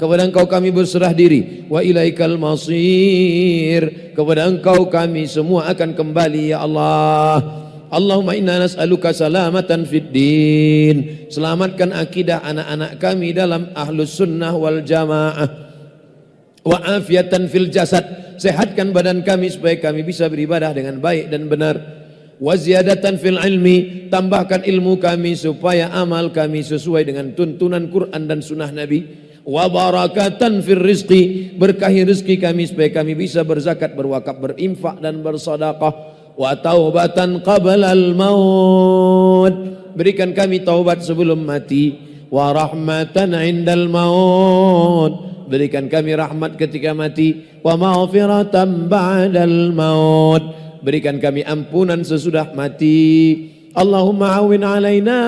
kepada Engkau kami berserah diri. Wa ilaikal masir, kepada Engkau kami semua akan kembali ya Allah. Allahumma inna nas'aluka salamatan fid din, selamatkan akidah anak-anak kami dalam ahlus sunnah wal jamaah. Wa afiatan fil jasad, sehatkan badan kami supaya kami bisa beribadah dengan baik dan benar. Wa ziyadatan fil ilmi, tambahkan ilmu kami supaya amal kami sesuai dengan tuntunan Quran dan sunnah Nabi. Wa barakatan fil rizqi, berkahi rezeki kami supaya kami bisa berzakat, berwakaf, berinfak dan bersedekah. Wa taubatan qablal maut, berikan kami taubat sebelum mati. Wa rahmatan indal maut, berikan kami rahmat ketika mati. Wa maghfiratan ba'dal maut, berikan kami ampunan sesudah mati. Allahumma awin alaina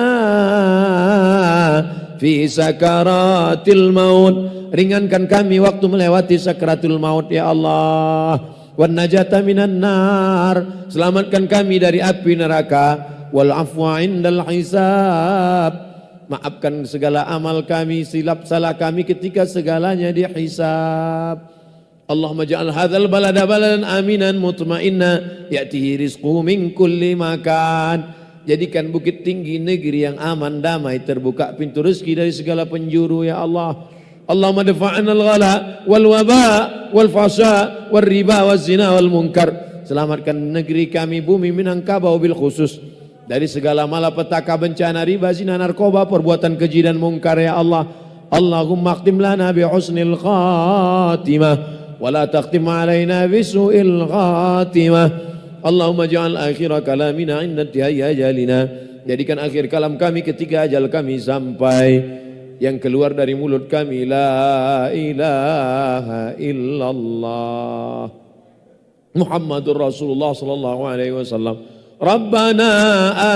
fi sakaratil maut, ringankan kami waktu melewati sakaratul maut ya Allah. Wan najata minan nar, selamatkan kami dari api neraka. Wal afwa indal hisab, maafkan segala amal kami, silap salah kami ketika segalanya dihisab. Allahumma ja'al hadzal balada baladan aminan mutmainna ya'tihi rizquhu min kulli makan. Jadikan Bukit Tinggi negeri yang aman, damai, terbuka pintu rezeki dari segala penjuru ya Allah. Allahumma dafa'na al-ghala wal waba wal fasha wal riba wal zina wal munkar. Selamatkan negeri kami, bumi Minangkabau bil khusus, dari segala malapetaka, bencana, riba, zina, narkoba, perbuatan keji dan mungkar ya Allah. Allahumma akhtim lana bi husnil khatimah wa la takhtim alaina bi su'il khatimah. Allahumma ja'al akhira kalamina inda intihai ajalina, jadikan akhir kalam kami ketika ajal kami sampai, yang keluar dari mulut kami la ilaha illallah Muhammadur Rasulullah sallallahu alaihi wasallam. Rabbana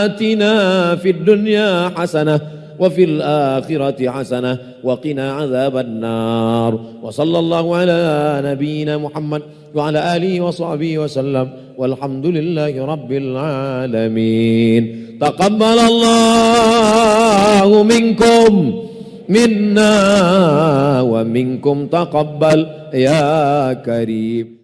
atina fid dunya hasanah wa fil akhirati hasanah wa qina adzabannar. Wa sallallahu ala nabiyyina Muhammad wa ala alihi wa sahbihi wa sallam. Walhamdulillahi rabbil alamin. Taqabbalallahu minkum minna wa minkum taqabbal ya karim.